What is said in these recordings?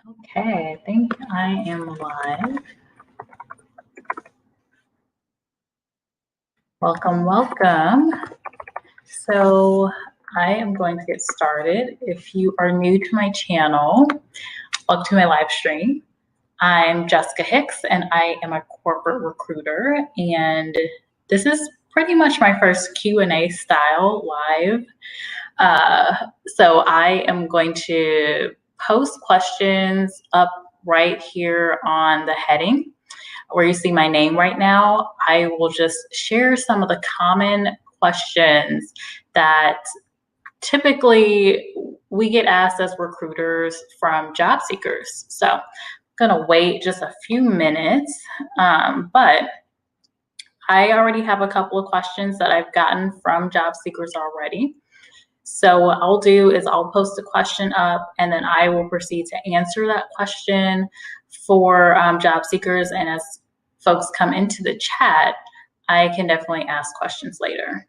Okay, I think I am live. Welcome. So I am going to get started. If you are new to my channel, welcome to my live stream. I'm Jessica Hicks and I am a corporate recruiter, and this is pretty much my first Q&A style live. So I am going to post questions up right here on the heading where you see my name right now. I will just share some of the common questions that typically we get asked as recruiters from job seekers. So I'm gonna wait just a few minutes, but I already have a couple of questions that I've gotten from job seekers already. So what I'll do is I'll post a question up and then I will proceed to answer that question for job seekers. And as folks come into the chat, I can definitely ask questions later.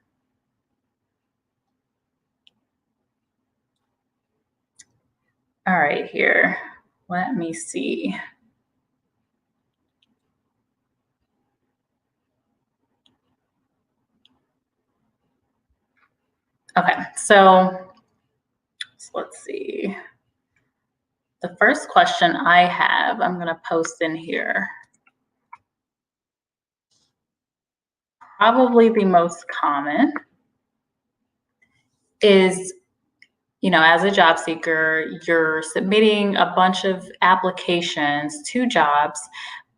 All right, here, let me see. Okay, so let's see. The first question I have, I'm gonna post in here. Probably the most common is, as a job seeker, you're submitting a bunch of applications to jobs,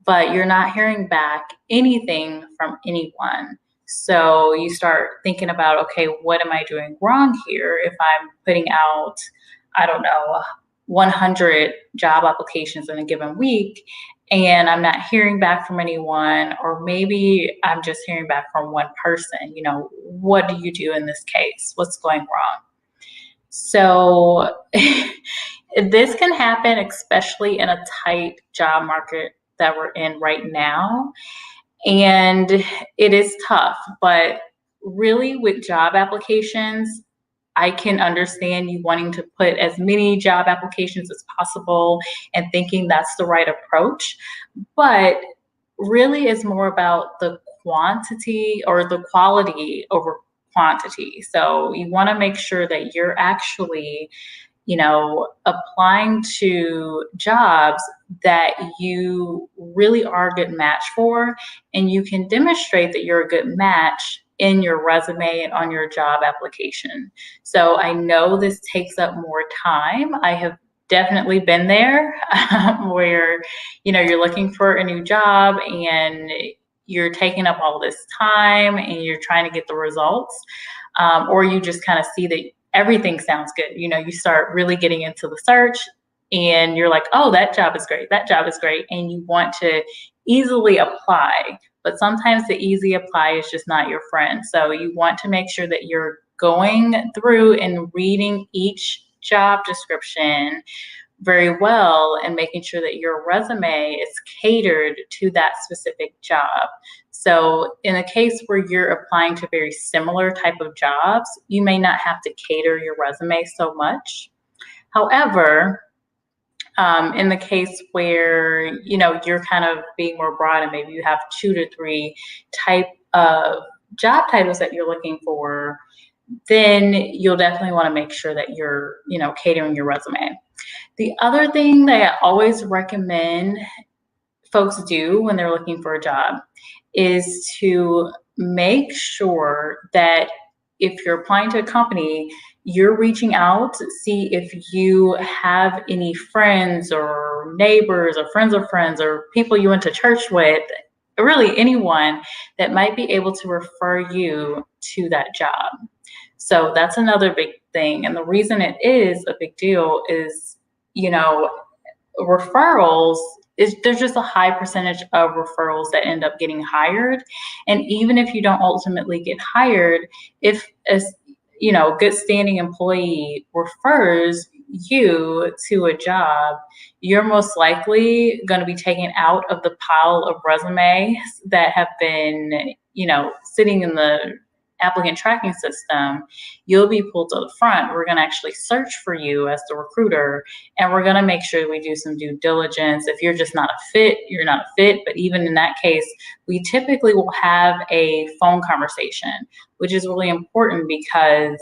but you're not hearing back anything from anyone. So you start thinking about, okay, what am I doing wrong here if I'm putting out, I don't know, 100 job applications in a given week and I'm not hearing back from anyone, or maybe I'm just hearing back from one person. What do you do in this case? What's going wrong? So this can happen, especially in a tight job market that we're in right now. And it is tough, but really with job applications, I can understand you wanting to put as many job applications as possible and thinking that's the right approach. But really it's more about the quantity or the quality over quantity. So you want to make sure that you're actually, applying to jobs that you really are a good match for, and you can demonstrate that you're a good match in your resume and on your job application. So I know this takes up more time. I have definitely been there where, you're looking for a new job and you're taking up all this time and you're trying to get the results, or you just kind of see that everything sounds good. You start really getting into the search and you're like, oh, that job is great. That job is great. And you want to easily apply, but sometimes the easy apply is just not your friend. So you want to make sure that you're going through and reading each job description very well and making sure that your resume is catered to that specific job. So in a case where you're applying to very similar type of jobs, you may not have to cater your resume so much. However, in the case where, you're kind of being more broad and maybe you have 2 to 3 type of job titles that you're looking for, then you'll definitely want to make sure that you're, catering your resume. The other thing that I always recommend folks do when they're looking for a job is to make sure that if you're applying to a company, you're reaching out to see if you have any friends or neighbors or friends or people you went to church with, really anyone that might be able to refer you to that job. So that's another big thing. And the reason it is a big deal is, referrals, there's just a high percentage of referrals that end up getting hired. And even if you don't ultimately get hired, if a good standing employee refers you to a job, you're most likely going to be taken out of the pile of resumes that have been, sitting in the applicant tracking system, you'll be pulled to the front. We're going to actually search for you as the recruiter, and we're going to make sure we do some due diligence. If you're just not a fit, you're not a fit. But even in that case, we typically will have a phone conversation, which is really important because,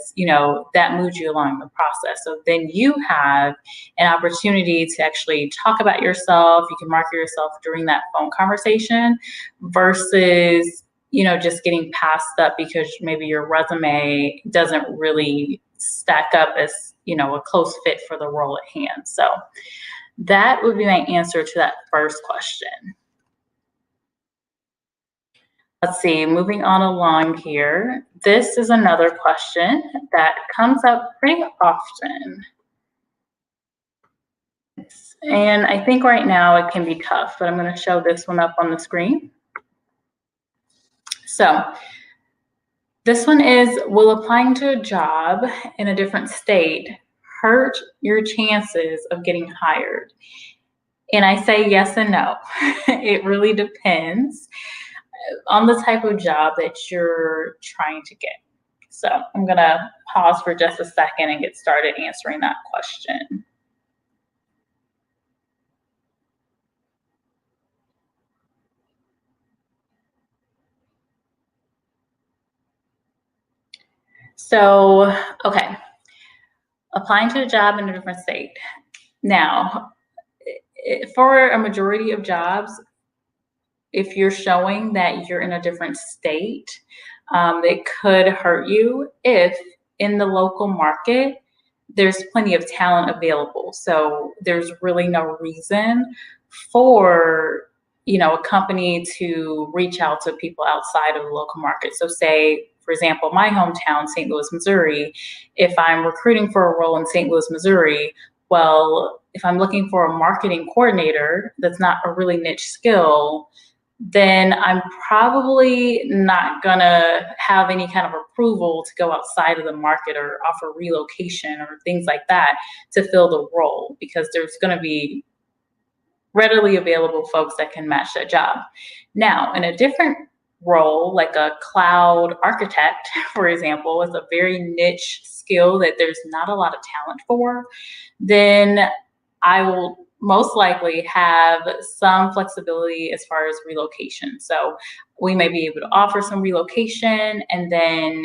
that moves you along the process. So then you have an opportunity to actually talk about yourself. You can market yourself during that phone conversation versus, just getting passed up because maybe your resume doesn't really stack up as, a close fit for the role at hand. So that would be my answer to that first question. Let's see, moving on along here. This is another question that comes up pretty often. And I think right now it can be tough, but I'm going to show this one up on the screen. So this one is, will applying to a job in a different state hurt your chances of getting hired? And I say yes and no. It really depends on the type of job that you're trying to get. So I'm going to pause for just a second and get started answering that question. So, okay, applying to a job in a different state. Now, for a majority of jobs, if you're showing that you're in a different state, it could hurt you if in the local market, there's plenty of talent available. So there's really no reason for a company to reach out to people outside of the local market. So say, for example, my hometown, St. Louis, Missouri, if I'm recruiting for a role in St. Louis, Missouri, well, if I'm looking for a marketing coordinator that's not a really niche skill, then I'm probably not gonna have any kind of approval to go outside of the market or offer relocation or things like that to fill the role, because there's gonna be readily available folks that can match that job. Now, in a different role, like a cloud architect, for example, is a very niche skill that there's not a lot of talent for, then I will most likely have some flexibility as far as relocation. So we may be able to offer some relocation, and then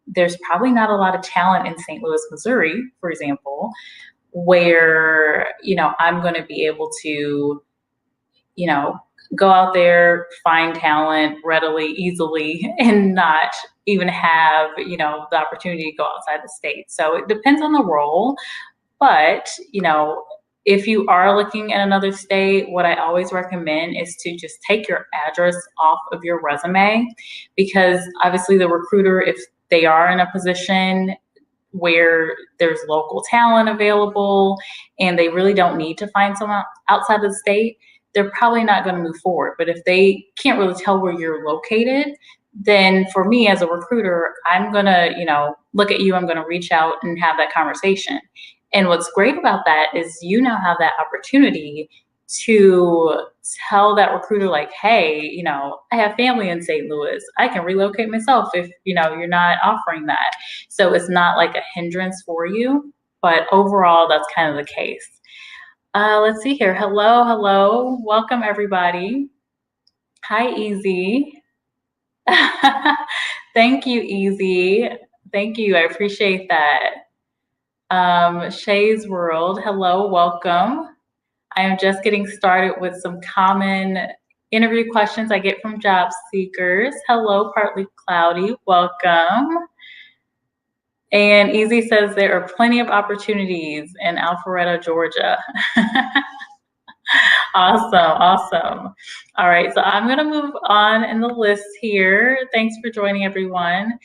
there's probably not a lot of talent in St. Louis, Missouri, for example, where, I'm going to be able to, go out there, find talent readily, easily, and not even have, the opportunity to go outside the state. So it depends on the role. But, if you are looking at another state, what I always recommend is to just take your address off of your resume, because obviously the recruiter, if they are in a position where there's local talent available and they really don't need to find someone outside of the state, they're probably not going to move forward. But if they can't really tell where you're located, then for me as a recruiter, I'm going to, look at you, I'm going to reach out and have that conversation. And what's great about that is you now have that opportunity to tell that recruiter, like, hey, I have family in St. Louis. I can relocate myself if, you're not offering that. So it's not like a hindrance for you, but overall, that's kind of the case. Let's see here. Hello. Welcome, everybody. Hi, Easy. Thank you, Easy. Thank you. I appreciate that. Shay's World, hello, welcome. I am just getting started with some common interview questions I get from job seekers. Hello, Partly Cloudy, welcome. And Easy says there are plenty of opportunities in Alpharetta, Georgia. Awesome. All right, so I'm gonna move on in the list here. Thanks for joining, everyone.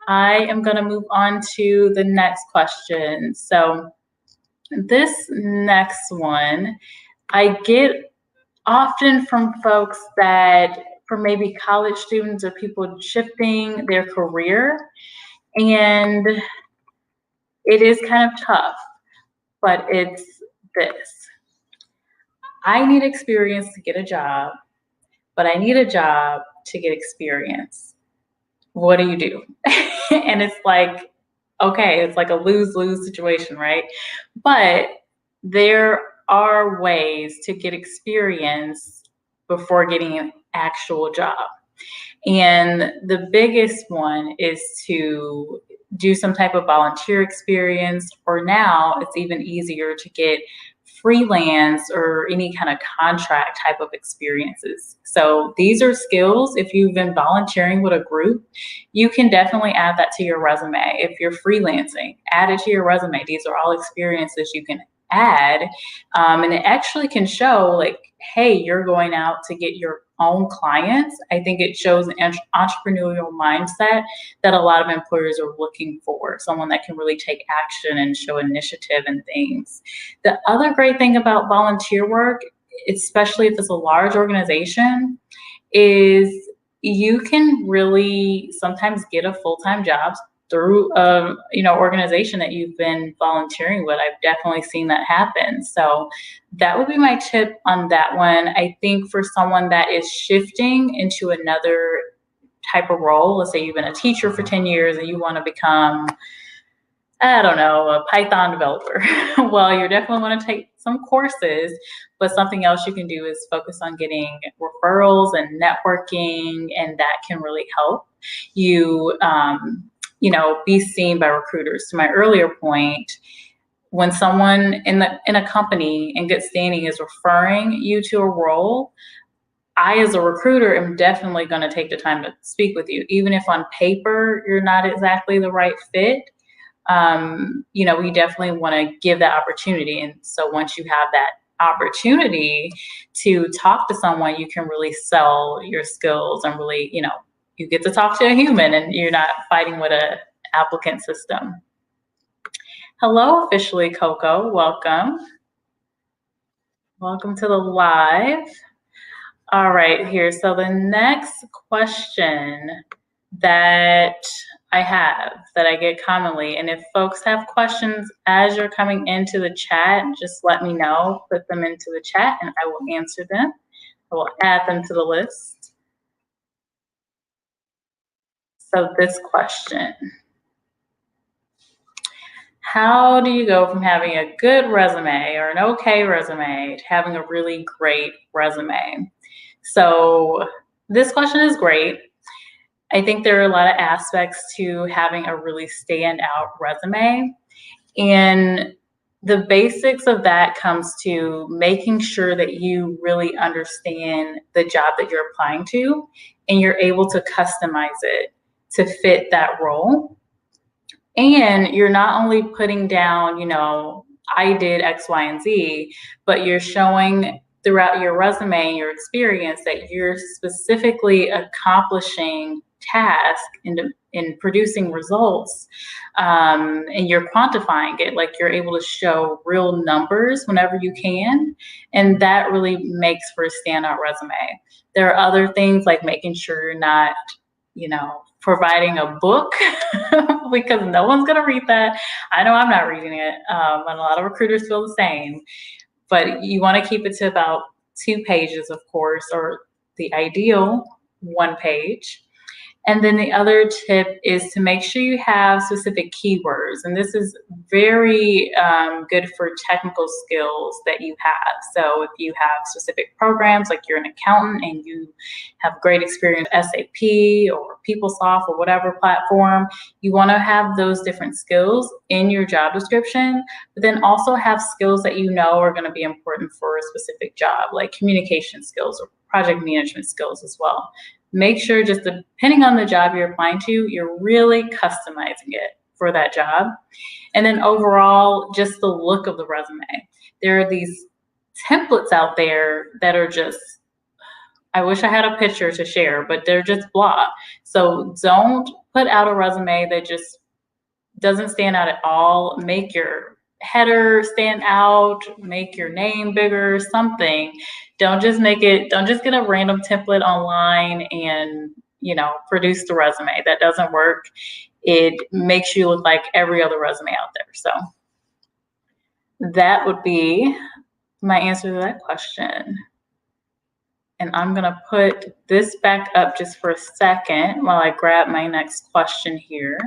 I am going to move on to the next question. So this next one, I get often from folks that, for maybe college students or people shifting their career, and it is kind of tough, but it's this. I need experience to get a job, but I need a job to get experience. what do you do? And it's like, okay, it's like a lose-lose situation, right? But there are ways to get experience before getting an actual job. And the biggest one is to do some type of volunteer experience, or now it's even easier to get freelance or any kind of contract type of experiences. So these are skills. If you've been volunteering with a group, you can definitely add that to your resume. If you're freelancing, add it to your resume. These are all experiences you can add. And it actually can show like, hey, you're going out to get your own clients. I think it shows an entrepreneurial mindset that a lot of employers are looking for, someone that can really take action and show initiative and things. The other great thing about volunteer work, especially if it's a large organization, is you can really sometimes get a full-time job through a organization that you've been volunteering with. I've definitely seen that happen. So that would be my tip on that one. I think for someone that is shifting into another type of role, let's say you've been a teacher for 10 years and you want to become, I don't know, a Python developer. Well, you definitely want to take some courses, but something else you can do is focus on getting referrals and networking, and that can really help you, be seen by recruiters. To my earlier point, when someone in a company in good standing is referring you to a role, I, as a recruiter, am definitely going to take the time to speak with you, even if on paper you're not exactly the right fit. We definitely want to give that opportunity. And so once you have that opportunity to talk to someone, you can really sell your skills and really, you get to talk to a human and you're not fighting with an applicant system. Hello, officially Coco. Welcome. Welcome to the live. All right, here. So the next question that I have, that I get commonly, and if folks have questions as you're coming into the chat, just let me know, put them into the chat and I will answer them. I will add them to the list. So this question: how do you go from having a good resume or an okay resume to having a really great resume? So this question is great. I think there are a lot of aspects to having a really standout resume. And the basics of that comes to making sure that you really understand the job that you're applying to and you're able to customize it to fit that role. And you're not only putting down, I did X, Y, and Z, but you're showing throughout your resume and your experience that you're specifically accomplishing tasks in producing results, and you're quantifying it. Like, you're able to show real numbers whenever you can, and that really makes for a standout resume. There are other things like making sure you're not, providing a book because no one's going to read that. I know I'm not reading it, and a lot of recruiters feel the same. But you want to keep it to about 2 pages, of course, or the ideal 1 page. And then the other tip is to make sure you have specific keywords. And this is very good for technical skills that you have. So if you have specific programs, like you're an accountant and you have great experience with SAP or PeopleSoft or whatever platform, you want to have those different skills in your job description, but then also have skills that are going to be important for a specific job, like communication skills or project management skills as well. Make sure, just depending on the job you're applying to, you're really customizing it for that job. And then overall, just the look of the resume. There are these templates out there that are just, I wish I had a picture to share, but they're just blah. So don't put out a resume that just doesn't stand out at all. Make your header stand out, make your name bigger, something. Don't just get a random template online and, produce the resume. That doesn't work. It makes you look like every other resume out there. So that would be my answer to that question. And I'm gonna put this back up just for a second while I grab my next question here.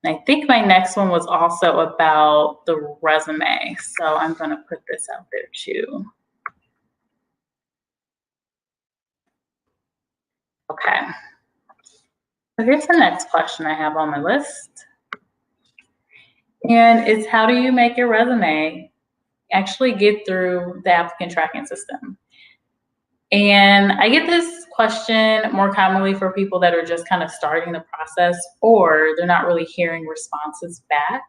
And I think my next one was also about the resume. So I'm gonna put this out there too. Okay. So here's the next question I have on my list. And it's, how do you make your resume actually get through the applicant tracking system? And I get this question more commonly for people that are just kind of starting the process, or they're not really hearing responses back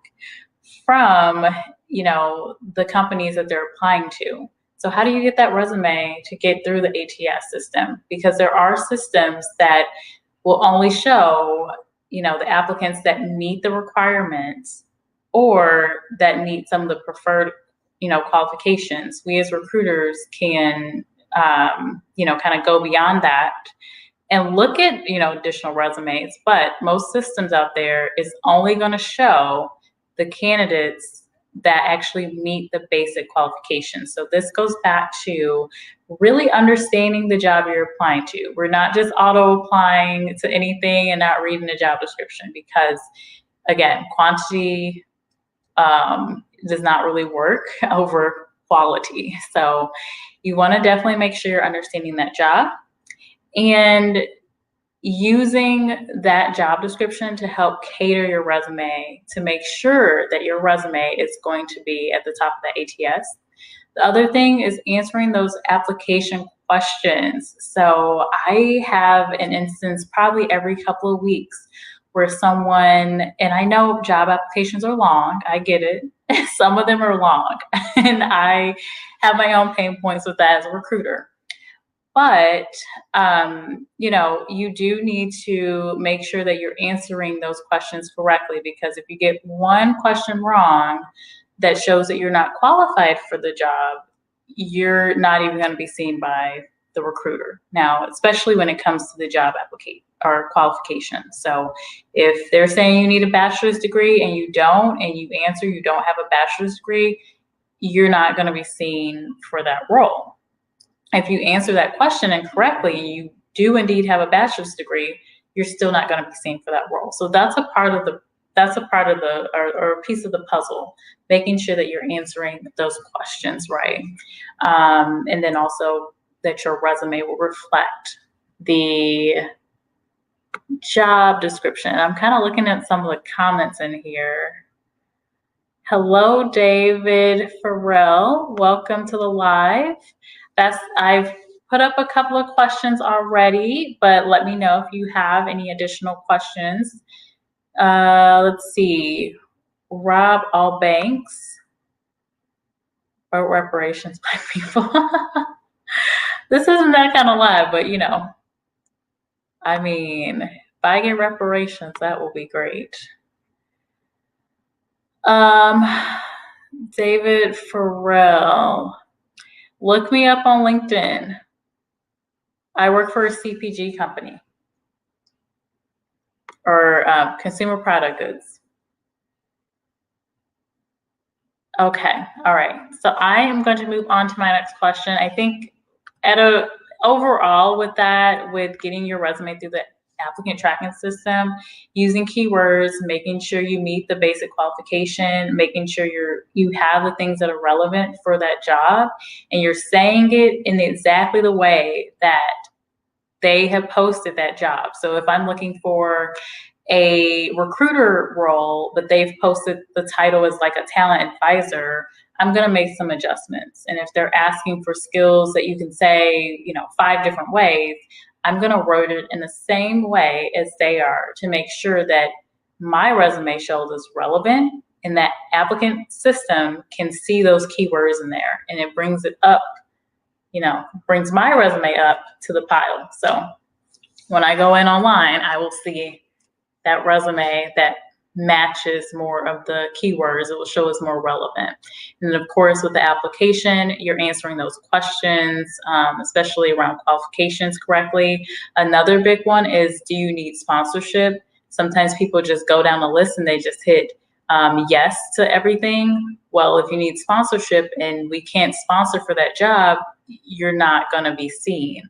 from, the companies that they're applying to. So how do you get that resume to get through the ATS system? Because there are systems that will only show, the applicants that meet the requirements or that meet some of the preferred, qualifications. We as recruiters can, kind of go beyond that and look at, additional resumes. But most systems out there is only going to show the candidates that actually meet the basic qualifications. So this goes back to really understanding the job you're applying to. We're not just auto applying to anything and not reading the job description, because again, quantity does not really work over quality. So you want to definitely make sure you're understanding that job and using that job description to help cater your resume to make sure that your resume is going to be at the top of the ATS. The other thing is answering those application questions. So I have an instance probably every couple of weeks where someone, and I know job applications are long, I get it. Some of them are long, and I have my own pain points with that as a recruiter. But, you do need to make sure that you're answering those questions correctly, because if you get one question wrong that shows that you're not qualified for the job, you're not even going to be seen by the recruiter. Now, especially when it comes to the job application or qualification. So if they're saying you need a bachelor's degree and you don't, and you answer you don't have a bachelor's degree, you're not going to be seen for that role. If you answer that question incorrectly and you do indeed have a bachelor's degree, you're still not going to be seen for that role. So that's a part of the or a piece of the puzzle, making sure that you're answering those questions right. And then also that your resume will reflect the job description. I'm kind of looking at some of the comments in here. Hello, David Farrell. Welcome to the live. I've put up a couple of questions already, but let me know if you have any additional questions. Let's see. Rob Allbanks. Or reparations by people. This isn't that kind of live, but I mean, if I get reparations, that will be great. David Farrell. Look me up on LinkedIn. I work for a CPG company or consumer product goods. Okay, all right. So I am going to move on to my next question. I think overall with getting your resume through the applicant tracking system, using keywords, making sure you meet the basic qualification, making sure you have the things that are relevant for that job, and you're saying it in exactly the way that they have posted that job. So if I'm looking for a recruiter role, but they've posted the title as like a talent advisor, I'm going to make some adjustments. And if they're asking for skills that you can say, 5 different ways, I'm going to write it in the same way as they are to make sure that my resume shows is relevant and that applicant system can see those keywords in there, and it brings it up, brings my resume up to the pile. So when I go in online, I will see that resume that matches more of the keywords. It will show as more relevant. And then of course, with the application, you're answering those questions, especially around qualifications correctly. Another big one is, do you need sponsorship? Sometimes people just go down the list and they just hit yes to everything. Well, if you need sponsorship and we can't sponsor for that job, you're not going to be seen.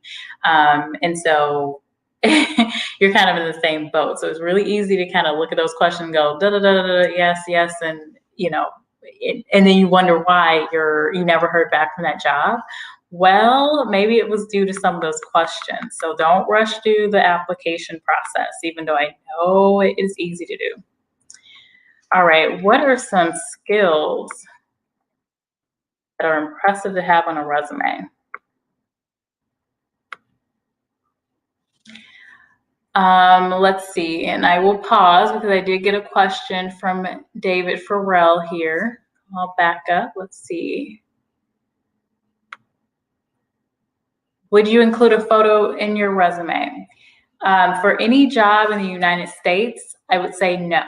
And so you're kind of in the same boat. So it's really easy to kind of look at those questions and go, da, da, da, da, da, yes, yes. And, and then you wonder why you never heard back from that job. Well, maybe it was due to some of those questions. So don't rush through the application process, even though I know it is easy to do. All right, what are some skills that are impressive to have on a resume? Let's see, and I will pause because I did get a question from David Farrell here. I'll back up. Let's see. Would you include a photo in your resume? For any job in the United States, I would say no.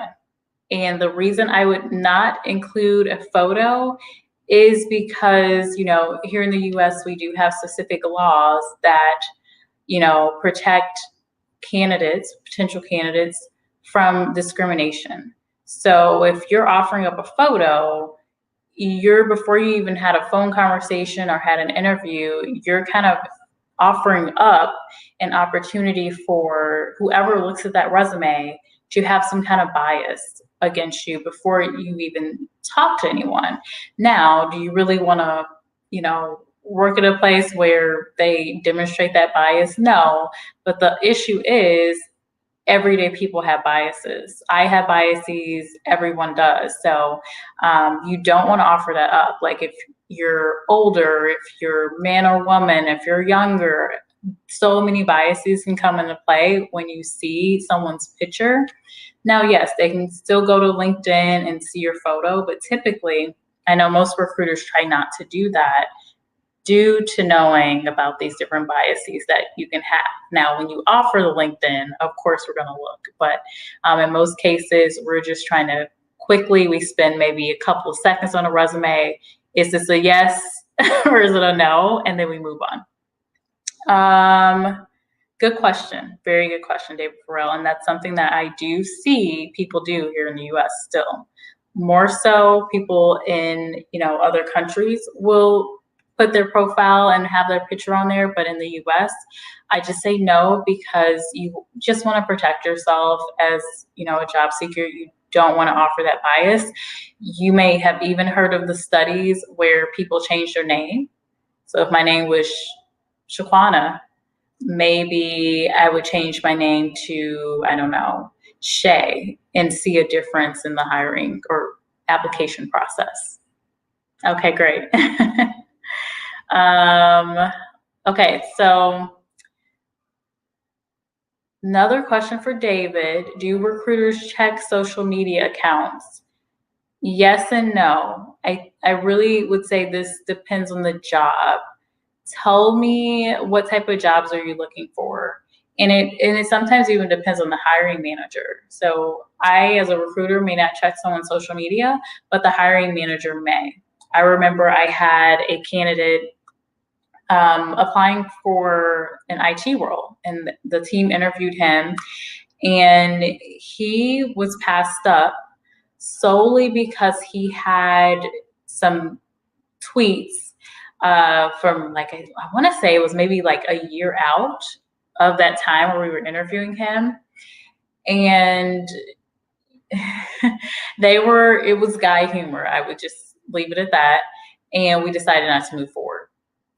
And the reason I would not include a photo is because, here in the US, we do have specific laws that, protect candidates, potential candidates, from discrimination. So if you're offering up a photo, before you even had a phone conversation or had an interview, you're kind of offering up an opportunity for whoever looks at that resume to have some kind of bias against you before you even talk to anyone. Now, do you really want to, work at a place where they demonstrate that bias? No, but the issue is everyday people have biases. I have biases, everyone does. So you don't want to offer that up. Like if you're older, if you're man or woman, if you're younger, so many biases can come into play when you see someone's picture. Now, yes, they can still go to LinkedIn and see your photo, but typically, I know most recruiters try not to do that due to knowing about these different biases that you can have. Now, when you offer the LinkedIn, of course, we're going to look, but in most cases, we're just trying to we spend maybe a couple of seconds on a resume. Is this a yes or is it a no? And then we move on. Good question. Very good question, David Farrell. And that's something that I do see people do here in the US still. More so people in, other countries will put their profile and have their picture on there. But in the US, I just say no, because you just want to protect yourself as, a job seeker. You don't want to offer that bias. You may have even heard of the studies where people change their name. So if my name was Shaquana, maybe I would change my name to, I don't know, Shay, and see a difference in the hiring or application process. Okay, great. Okay, so another question for David. Do recruiters check social media accounts? Yes and no. I really would say this depends on the job. Tell me what type of jobs are you looking for? And it sometimes even depends on the hiring manager. So I, as a recruiter, may not check someone's social media, but the hiring manager may. I remember I had a candidate applying for an IT role, and the team interviewed him, and he was passed up solely because he had some tweets from I want to say it was maybe like a year out of that time where we were interviewing him. And it was guy humor. I would just leave it at that. And we decided not to move forward.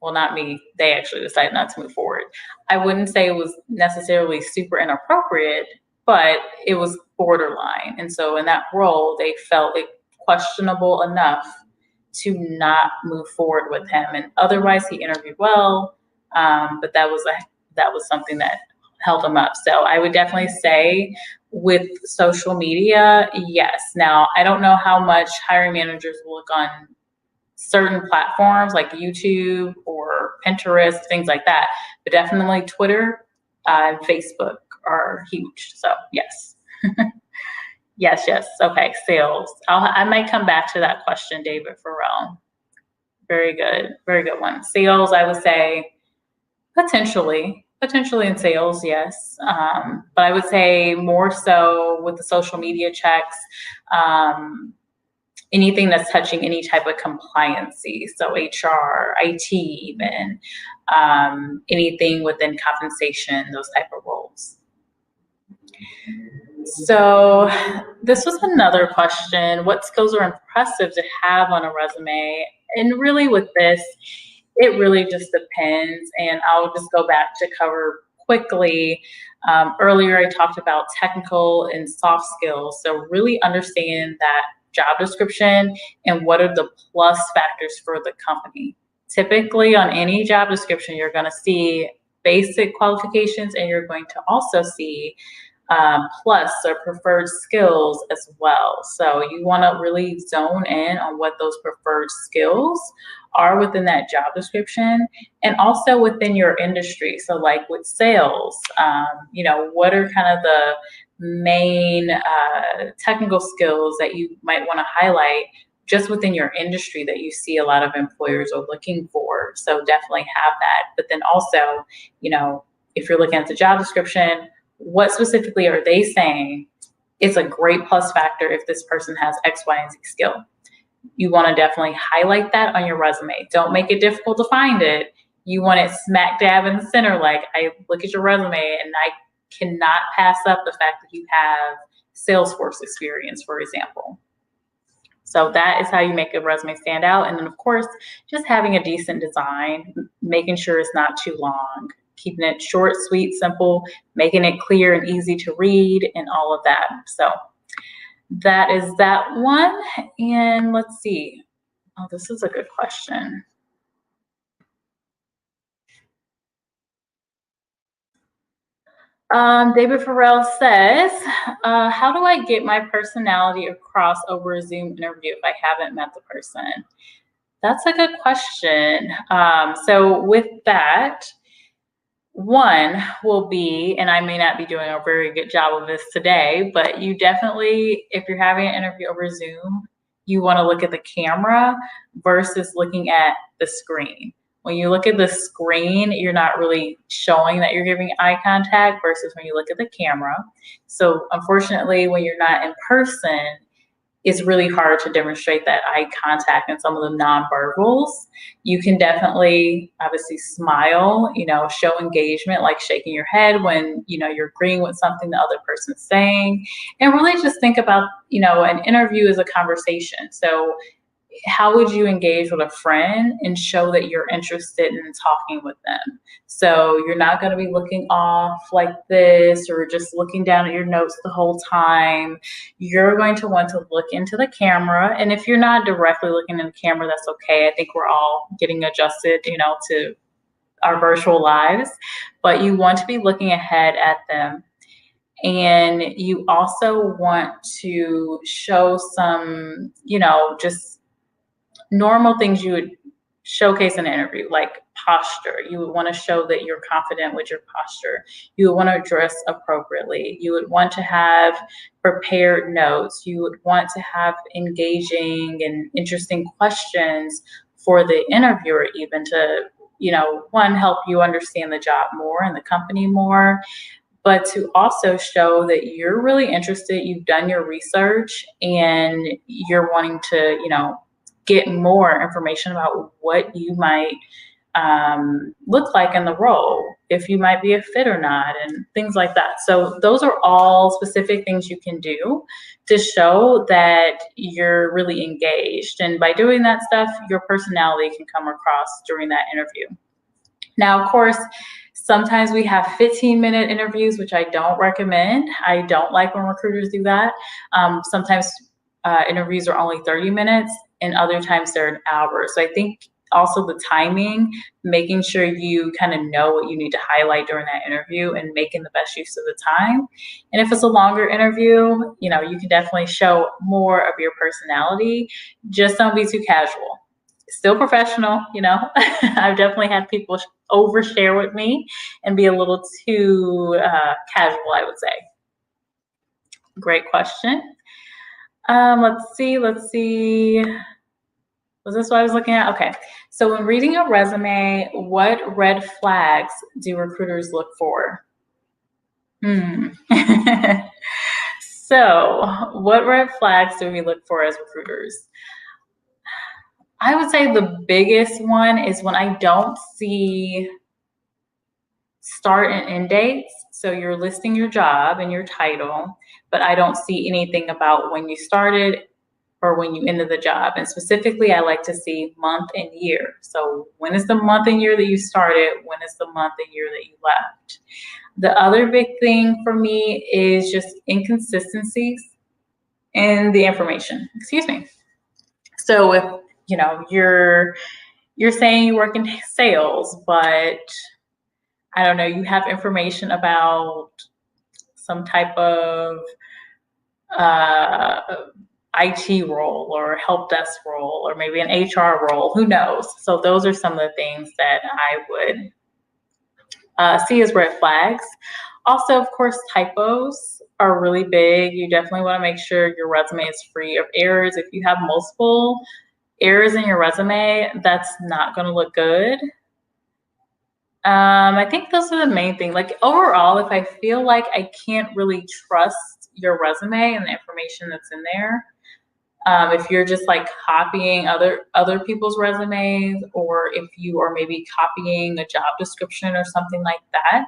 Well, not me. They actually decided not to move forward. I wouldn't say it was necessarily super inappropriate, but it was borderline. And so in that role, they felt it questionable enough to not move forward with him. And otherwise, he interviewed well, but that was something that held him up. So I would definitely say with social media, yes. Now, I don't know how much hiring managers will look on certain platforms like YouTube or Pinterest, things like that, but definitely Twitter and Facebook are huge. So yes. Yes. Okay, sales. I might come back to that question, David Farrell. Very good one. Sales, I would say potentially in sales, yes. But I would say more so with the social media checks. anything that's touching any type of compliancy, so HR, IT, even anything within compensation, those type of roles. So this was another question. What skills are impressive to have on a resume? And really with this, it really just depends. And I'll just go back to cover quickly. Earlier, I talked about technical and soft skills. So really understand that job description and what are the plus factors for the company. Typically on any job description, you're going to see basic qualifications and you're going to also see plus or preferred skills as well. So you want to really zone in on what those preferred skills are within that job description and also within your industry. So like with sales, what are kind of the main technical skills that you might want to highlight just within your industry that you see a lot of employers are looking for. So definitely have that. But then also, if you're looking at the job description, what specifically are they saying? It's a great plus factor if this person has X, Y, and Z skill. You want to definitely highlight that on your resume. Don't make it difficult to find it. You want it smack dab in the center. Like, I look at your resume and I cannot pass up the fact that you have Salesforce experience, for example. So that is how you make a resume stand out. And then, of course, just having a decent design, making sure it's not too long, keeping it short, sweet, simple, making it clear and easy to read, and all of that. So that is that one. And let's see. Oh, this is a good question. David Farrell says, how do I get my personality across over a Zoom interview if I haven't met the person? That's a good question. So with that, one will be, and I may not be doing a very good job of this today, but you definitely, if you're having an interview over Zoom, you want to look at the camera versus looking at the screen. When you look at the screen, you're not really showing that you're giving eye contact versus when you look at the camera. So unfortunately, when you're not in person, it's really hard to demonstrate that eye contact and some of the nonverbals. You can definitely obviously smile, show engagement, like shaking your head when, you're agreeing with something the other person's saying. And really just think about, an interview is a conversation. So how would you engage with a friend and show that you're interested in talking with them? So you're not going to be looking off like this or just looking down at your notes the whole time. You're going to want to look into the camera. And if you're not directly looking in the camera, that's okay. I think we're all getting adjusted, to our virtual lives. But you want to be looking ahead at them. And you also want to show some, just normal things you would showcase in an interview, like posture. You would want to show that you're confident with your posture. You would want to dress appropriately. You would want to have prepared notes. You would want to have engaging and interesting questions for the interviewer, even to, one, help you understand the job more and the company more, but to also show that you're really interested, you've done your research, and you're wanting to, get more information about what you might look like in the role, if you might be a fit or not, and things like that. So those are all specific things you can do to show that you're really engaged. And by doing that stuff, your personality can come across during that interview. Now, of course, sometimes we have 15-minute interviews, which I don't recommend. I don't like when recruiters do that. Sometimes interviews are only 30 minutes. And other times they're an hour. So I think also the timing, making sure you kind of know what you need to highlight during that interview and making the best use of the time. And if it's a longer interview, you can definitely show more of your personality. Just don't be too casual. Still professional, I've definitely had people overshare with me and be a little too casual, I would say. Great question. Let's see. Was this what I was looking at? Okay. So when reading a resume, what red flags do recruiters look for? So, what red flags do we look for as recruiters? I would say the biggest one is when I don't see start and end dates. So you're listing your job and your title, but I don't see anything about when you started or when you ended the job. And specifically, I like to see month and year. So when is the month and year that you started? When is the month and year that you left? The other big thing for me is just inconsistencies in the information. Excuse me. So if you're saying you work in sales, but I don't know, you have information about some type of uh, IT role or help desk role or maybe an HR role, who knows? So those are some of the things that I would see as red flags. Also, of course, typos are really big. You definitely want to make sure your resume is free of errors. If you have multiple errors in your resume, that's not going to look good. I think those are the main things. Like overall, if I feel like I can't really trust your resume and the information that's in there, if you're just like copying other people's resumes, or if you are maybe copying a job description or something like that,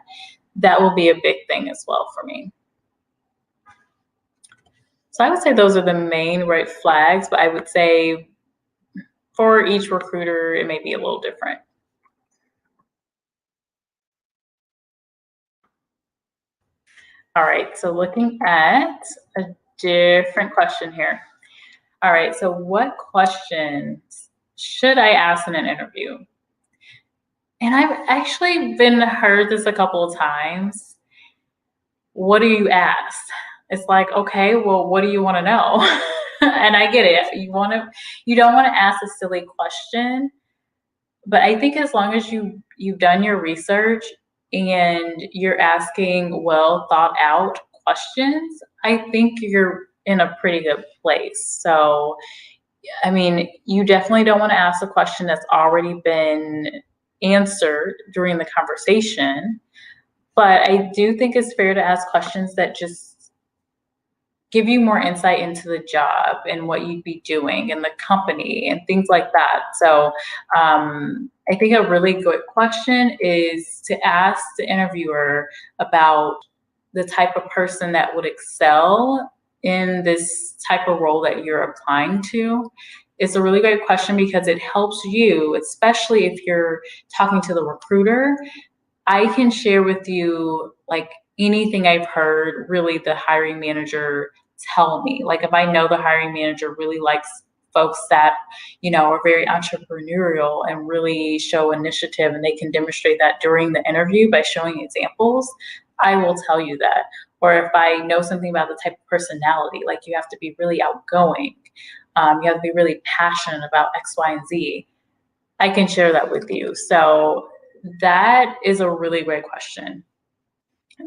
that will be a big thing as well for me. So I would say those are the main red flags, but I would say for each recruiter, it may be a little different. All right, so looking at a different question here. All right, so what questions should I ask in an interview? And I've actually been heard this a couple of times. What do you ask? It's like, okay, well, what do you want to know? And I get it. You don't want to ask a silly question, but I think as long as you've done your research and you're asking well thought out questions, I think you're in a pretty good place. So, I mean, you definitely don't want to ask a question that's already been answered during the conversation, but I do think it's fair to ask questions that just give you more insight into the job and what you'd be doing and the company and things like that. So I think a really good question is to ask the interviewer about the type of person that would excel in this type of role that you're applying to. It's a really great question because it helps you, especially if you're talking to the recruiter. I can share with you like anything I've heard really the hiring manager tell me. Like if I know the hiring manager really likes folks that, are very entrepreneurial and really show initiative, and they can demonstrate that during the interview by showing examples, I will tell you that. Or if I know something about the type of personality, like you have to be really outgoing, you have to be really passionate about X, Y, and Z, I can share that with you. So that is a really great question.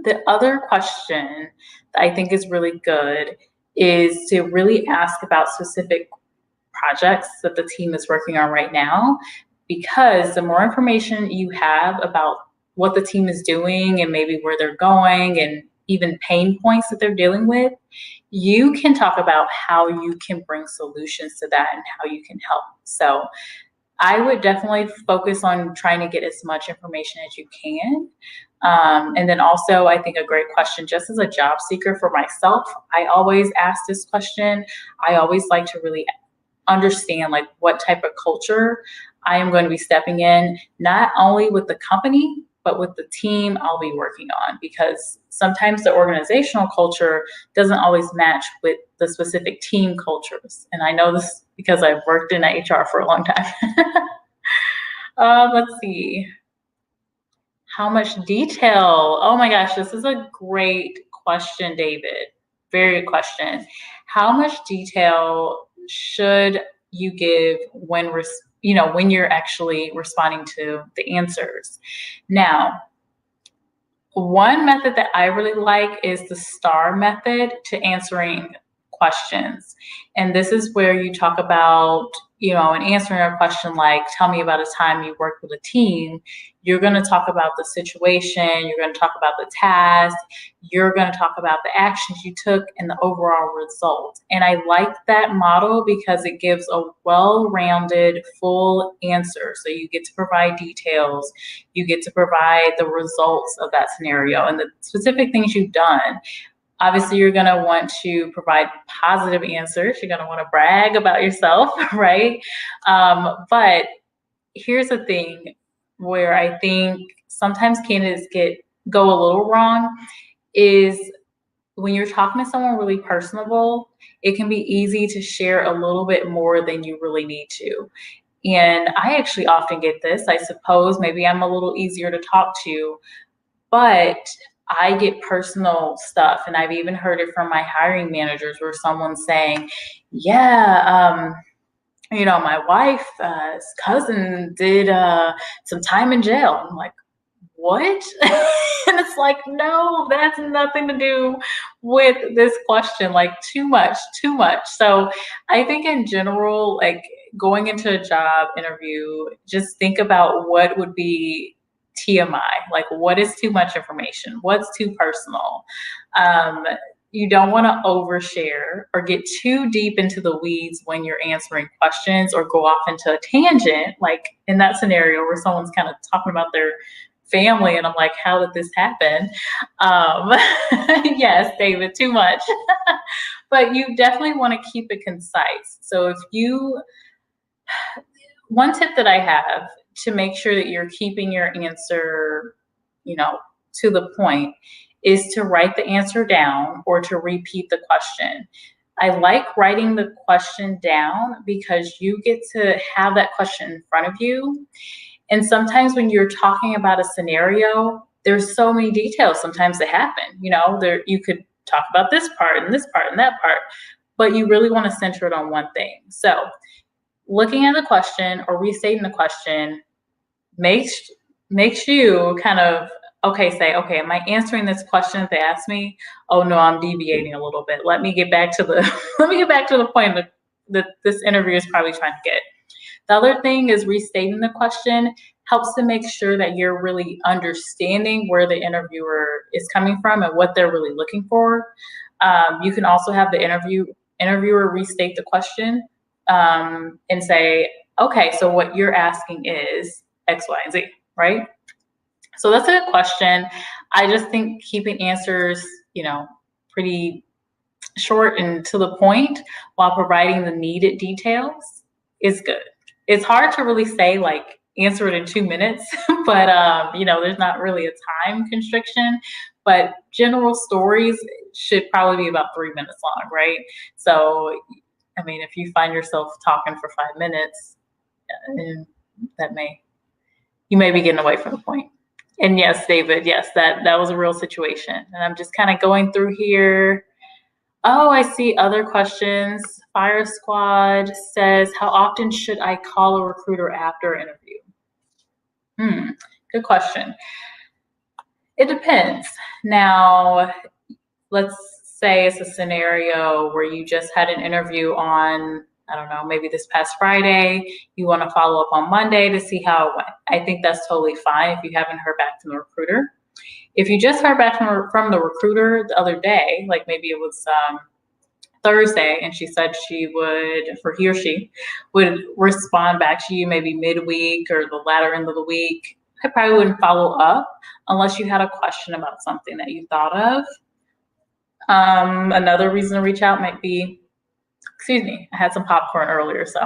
The other question that I think is really good is to really ask about specific projects that the team is working on right now, because the more information you have about what the team is doing and maybe where they're going and even pain points that they're dealing with, you can talk about how you can bring solutions to that and how you can help. So I would definitely focus on trying to get as much information as you can. And then also, I think a great question, just as a job seeker for myself, I always ask this question. I always like to really understand like what type of culture I am going to be stepping in, not only with the company, but with the team I'll be working on, because sometimes the organizational culture doesn't always match with the specific team cultures. And I know this because I've worked in HR for a long time. Let's see. How much detail? Oh my gosh, this is a great question, David. Very good question. How much detail should you give when when you're actually responding to the answers? Now, one method that I really like is the STAR method to answering questions. And this is where you talk about, and answering a question like, tell me about a time you worked with a team, you're going to talk about the situation, you're going to talk about the task, you're going to talk about the actions you took and the overall result. And I like that model because it gives a well-rounded, full answer. So you get to provide details, you get to provide the results of that scenario and the specific things you've done. Obviously, you're going to want to provide positive answers. You're going to want to brag about yourself, right? But here's the thing where I think sometimes candidates go a little wrong is when you're talking to someone really personable, it can be easy to share a little bit more than you really need to. And I actually often get this. I suppose maybe I'm a little easier to talk to, but I get personal stuff, and I've even heard it from my hiring managers where someone's saying, yeah, my wife's cousin did some time in jail. I'm like, what? And it's like, no, that's nothing to do with this question. Like, too much. So I think in general, like going into a job interview, just think about what would be TMI, like what is too much information, what's too personal. You don't want to overshare or get too deep into the weeds when you're answering questions or go off into a tangent, like in that scenario where someone's kind of talking about their family and I'm like, how did this happen? Yes, David, too much. But you definitely want to keep it concise. So one tip that I have to make sure that you're keeping your answer, to the point is to write the answer down or to repeat the question. I like writing the question down because you get to have that question in front of you. And sometimes when you're talking about a scenario, there's so many details sometimes that happen. You could talk about this part and this part and that part, but you really want to center it on one thing. So looking at the question or restating the question makes you kind of, say, am I answering this question that they asked me? Oh no, I'm deviating a little bit. Let me get back to the point that this interview is probably trying to get. The other thing is restating the question helps to make sure that you're really understanding where the interviewer is coming from and what they're really looking for. You can also have the interviewer restate the question and say, okay, so what you're asking is X, Y, and Z, right? So that's a good question. I just think keeping answers, pretty short and to the point while providing the needed details is good. It's hard to really say like answer it in 2 minutes, but there's not really a time constriction. But general stories should probably be about 3 minutes long, right? So, I mean, if you find yourself talking for 5 minutes, you may be getting away from the point. And yes, David, yes, that was a real situation. And I'm just kind of going through here. Oh, I see other questions. Fire Squad says, how often should I call a recruiter after an interview? Good question. It depends. Now, let's say it's a scenario where you just had an interview on, I don't know, maybe this past Friday, you want to follow up on Monday to see how it went. I think that's totally fine if you haven't heard back from the recruiter. If you just heard back from the recruiter the other day, like maybe it was Thursday, and she said he or she would respond back to you maybe midweek or the latter end of the week, I probably wouldn't follow up unless you had a question about something that you thought of. Another reason to reach out might be, I had some popcorn earlier, so.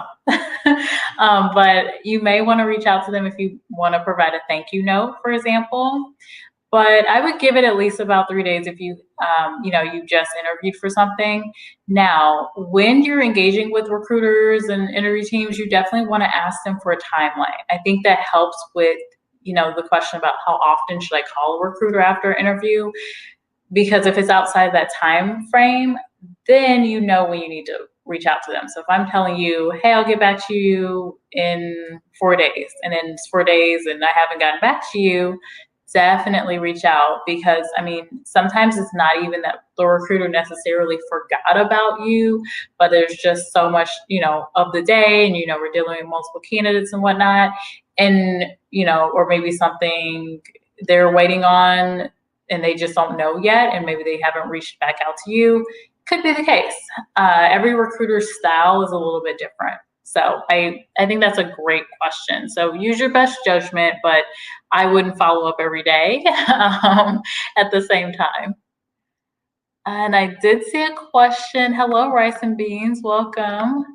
But you may want to reach out to them if you want to provide a thank you note, for example. But I would give it at least about 3 days if you just interviewed for something. Now, when you're engaging with recruiters and interview teams, you definitely want to ask them for a timeline. I think that helps with, the question about how often should I call a recruiter after an interview? Because if it's outside that time frame, then when you need to reach out to them. So if I'm telling you, hey, I'll get back to you in 4 days, and then it's 4 days and I haven't gotten back to you, definitely reach out, because I mean, sometimes it's not even that the recruiter necessarily forgot about you, but there's just so much, of the day, and we're dealing with multiple candidates and whatnot, and or maybe something they're waiting on and they just don't know yet, and maybe they haven't reached back out to you. Could be the case. Every recruiter's style is a little bit different. So I think that's a great question. So use your best judgment, but I wouldn't follow up every day at the same time. And I did see a question. Hello, Rice and Beans. Welcome.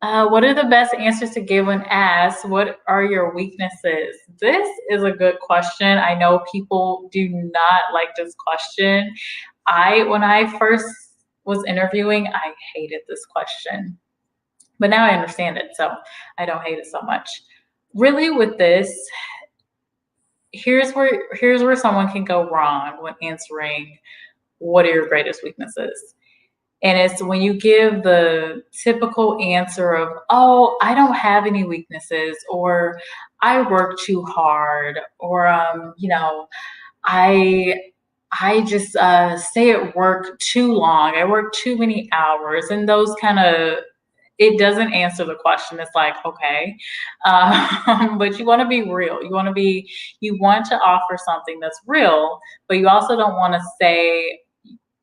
What are the best answers to give when asked, what are your weaknesses? This is a good question. I know people do not like this question. When I first was interviewing, I hated this question, but now I understand it, so I don't hate it so much. Really, with this, here's where someone can go wrong when answering what are your greatest weaknesses. And it's when you give the typical answer of, oh, I don't have any weaknesses, or I work too hard, or I just stay at work too long. I work too many hours, and those kind of, it doesn't answer the question. It's like, okay, but you want to be real. You want to offer something that's real, but you also don't want to say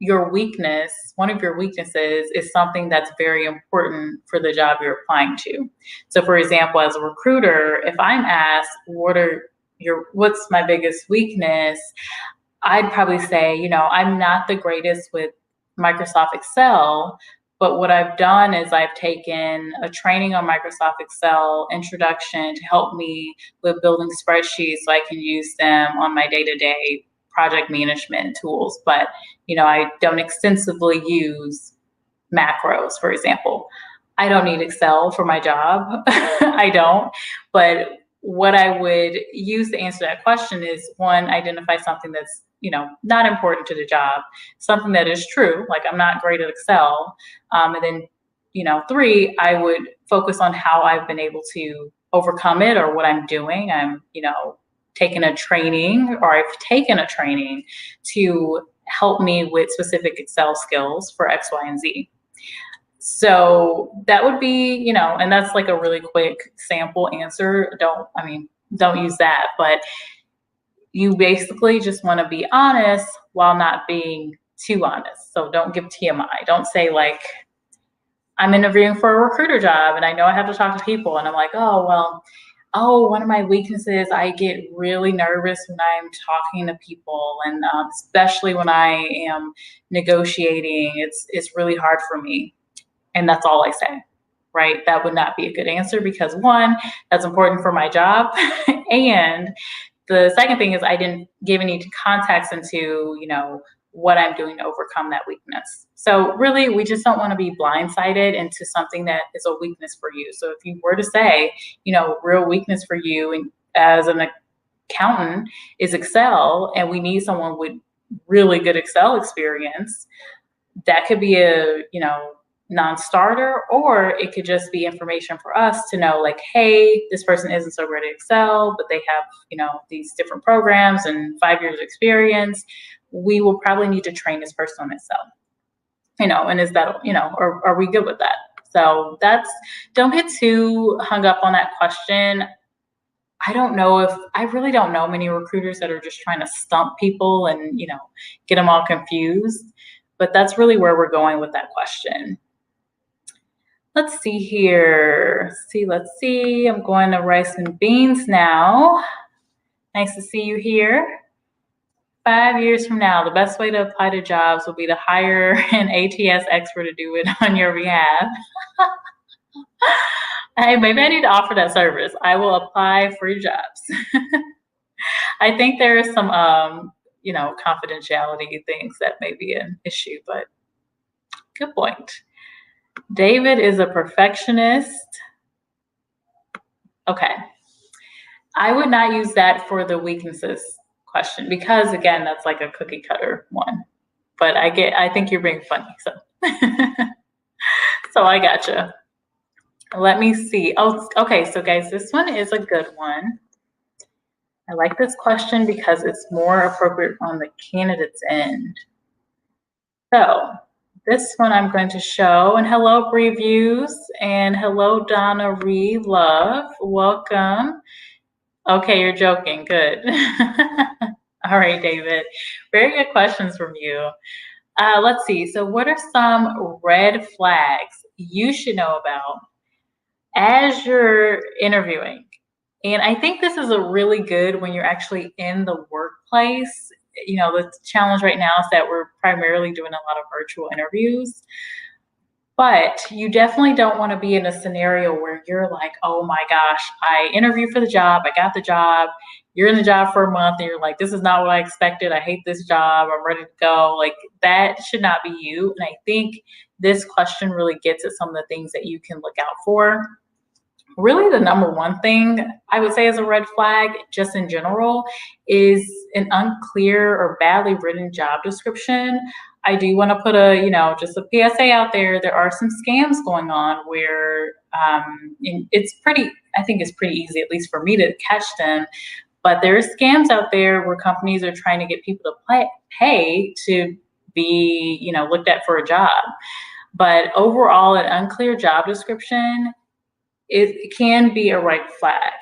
your weakness, one of your weaknesses is something that's very important for the job you're applying to. So for example, as a recruiter, if I'm asked, what's my biggest weakness? I'd probably say, I'm not the greatest with Microsoft Excel, but what I've done is I've taken a training on Microsoft Excel introduction to help me with building spreadsheets so I can use them on my day-to-day project management tools. But, I don't extensively use macros, for example. I don't need Excel for my job. I don't. But what I would use to answer that question is, one, identify something that's, not important to the job, something that is true, like I'm not great at Excel. And then, three, I would focus on how I've been able to overcome it, or what I'm doing. I'm, taking a training, or I've taken a training to help me with specific Excel skills for X, Y, and Z. So that would be, and that's like a really quick sample answer. Don't use that, but you basically just want to be honest while not being too honest. So don't give TMI. Don't say like, I'm interviewing for a recruiter job and I know I have to talk to people, and I'm like, one of my weaknesses, I get really nervous when I'm talking to people, and especially when I am negotiating, it's really hard for me. And that's all I say, right? That would not be a good answer, because one, that's important for my job. And the second thing is I didn't give any context into, what I'm doing to overcome that weakness. So really, we just don't want to be blindsided into something that is a weakness for you. So if you were to say, real weakness for you as an accountant is Excel, and we need someone with really good Excel experience, that could be a, non-starter, or it could just be information for us to know, like, hey, this person isn't so great at Excel, but they have, these different programs and 5 years of experience. We will probably need to train this person on Excel, and is that, or are we good with that? So don't get too hung up on that question. I really don't know many recruiters that are just trying to stump people and, get them all confused, but that's really where we're going with that question. Let's see here. Let's see. I'm going to Rice and Beans now. Nice to see you here. 5 years from now, the best way to apply to jobs will be to hire an ATS expert to do it on your behalf. Hey, maybe I need to offer that service. I will apply for your jobs. I think there is some, confidentiality things that may be an issue, but good point. David is a perfectionist. Okay. I would not use that for the weaknesses question, because again, that's like a cookie cutter one. But I think you're being funny, so. So I gotcha. Let me see. Oh, okay. So guys, this one is a good one. I like this question because it's more appropriate on the candidate's end. So this one I'm going to show, and hello Reviews, and hello Donna Ree Love, welcome. Okay, you're joking, good. All right, David, very good questions from you. Let's see, so what are some red flags you should know about as you're interviewing? And I think this is a really good when you're actually in the workplace. You know, the challenge right now is that we're primarily doing a lot of virtual interviews, but you definitely don't want to be in a scenario where you're like, oh my gosh, I interviewed for the job, I got the job, you're in the job for a month, and you're like, this is not what I expected, I hate this job, I'm ready to go. Like, that should not be you. And I think this question really gets at some of the things that you can look out for. Really, the number one thing I would say is a red flag, just in general, is an unclear or badly written job description. I do want to put just a PSA out there. There are some scams going on where I think it's pretty easy, at least for me, to catch them. But there are scams out there where companies are trying to get people to pay to be, looked at for a job. But overall, an unclear job description, it can be a red flag.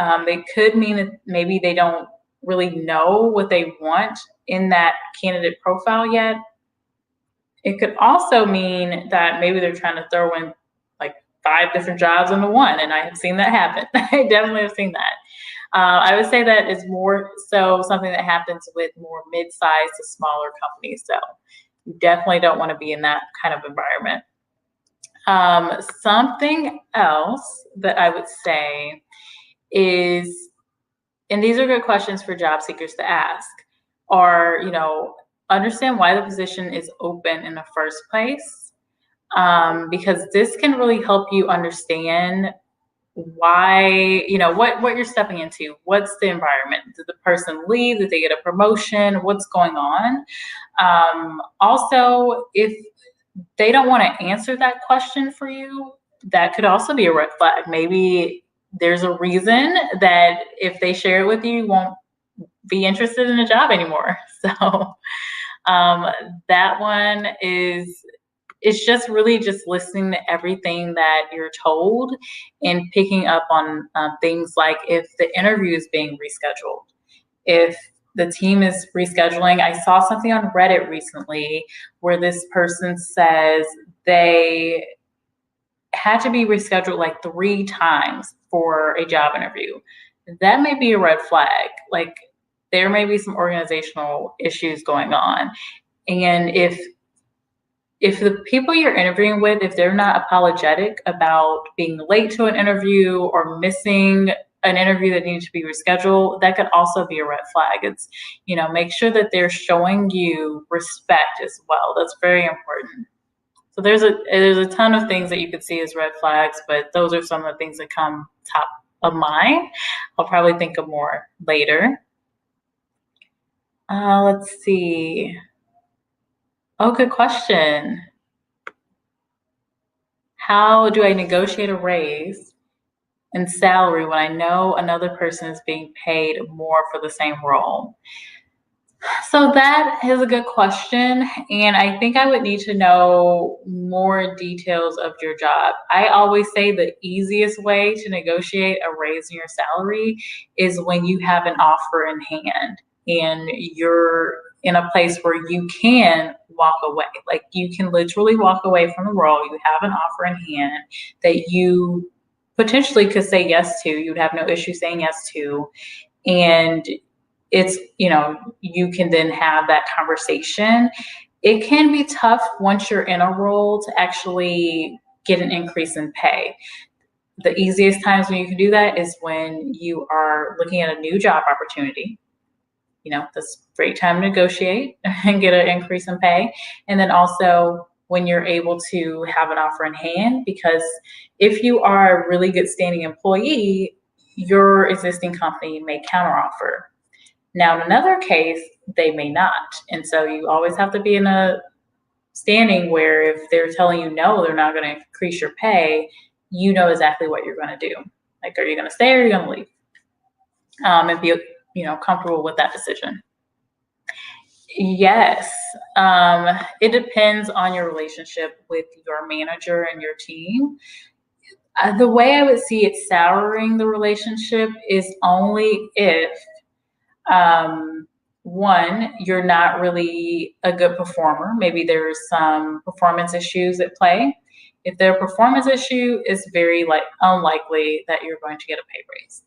It could mean that maybe they don't really know what they want in that candidate profile yet. It could also mean that maybe they're trying to throw in like 5 different jobs into one, and I have seen that happen. I definitely have seen that. I would say that is more so something that happens with more mid-sized to smaller companies. So you definitely don't want to be in that kind of environment. Something else that I would say is, and these are good questions for job seekers to ask, are, understand why the position is open in the first place, because this can really help you understand why, what you're stepping into. What's the environment? Did the person leave? Did they get a promotion? What's going on? Also, if they don't want to answer that question for you, that could also be a red flag. Maybe there's a reason that if they share it with you, you won't be interested in a job anymore. So that one it's just really just listening to everything that you're told and picking up on things like if the interview is being rescheduled, if the team is rescheduling. I saw something on Reddit recently where this person says they had to be rescheduled like 3 times for a job interview. That may be a red flag. Like, there may be some organizational issues going on. And if the people you're interviewing with, if they're not apologetic about being late to an interview or missing an interview that needs to be rescheduled, that could also be a red flag. It's, make sure that they're showing you respect as well. That's very important. So there's a ton of things that you could see as red flags, but those are some of the things that come top of mind. I'll probably think of more later. Let's see. Oh, good question. How do I negotiate a raise in salary when I know another person is being paid more for the same role? So that is a good question, and I think I would need to know more details of your job. I always say the easiest way to negotiate a raise in your salary is when you have an offer in hand and you're in a place where you can walk away. Like, you can literally walk away from the role. You have an offer in hand that you potentially could say yes to. You'd have no issue saying yes to, and it's, you can then have that conversation. It can be tough once you're in a role to actually get an increase in pay. The easiest times when you can do that is when you are looking at a new job opportunity. That's a great time to negotiate and get an increase in pay. And then also when you're able to have an offer in hand, because if you are a really good standing employee, your existing company may counteroffer. Now, in another case, they may not. And so you always have to be in a standing where if they're telling you no, they're not going to increase your pay, you know exactly what you're going to do. Like, are you going to stay or are you going to leave? comfortable with that decision. Yes. It depends on your relationship with your manager and your team. The way I would see it souring the relationship is only if, um, one, you're not really a good performer. Maybe there's some performance issues at play. If there are performance issue, it's very unlikely that you're going to get a pay raise.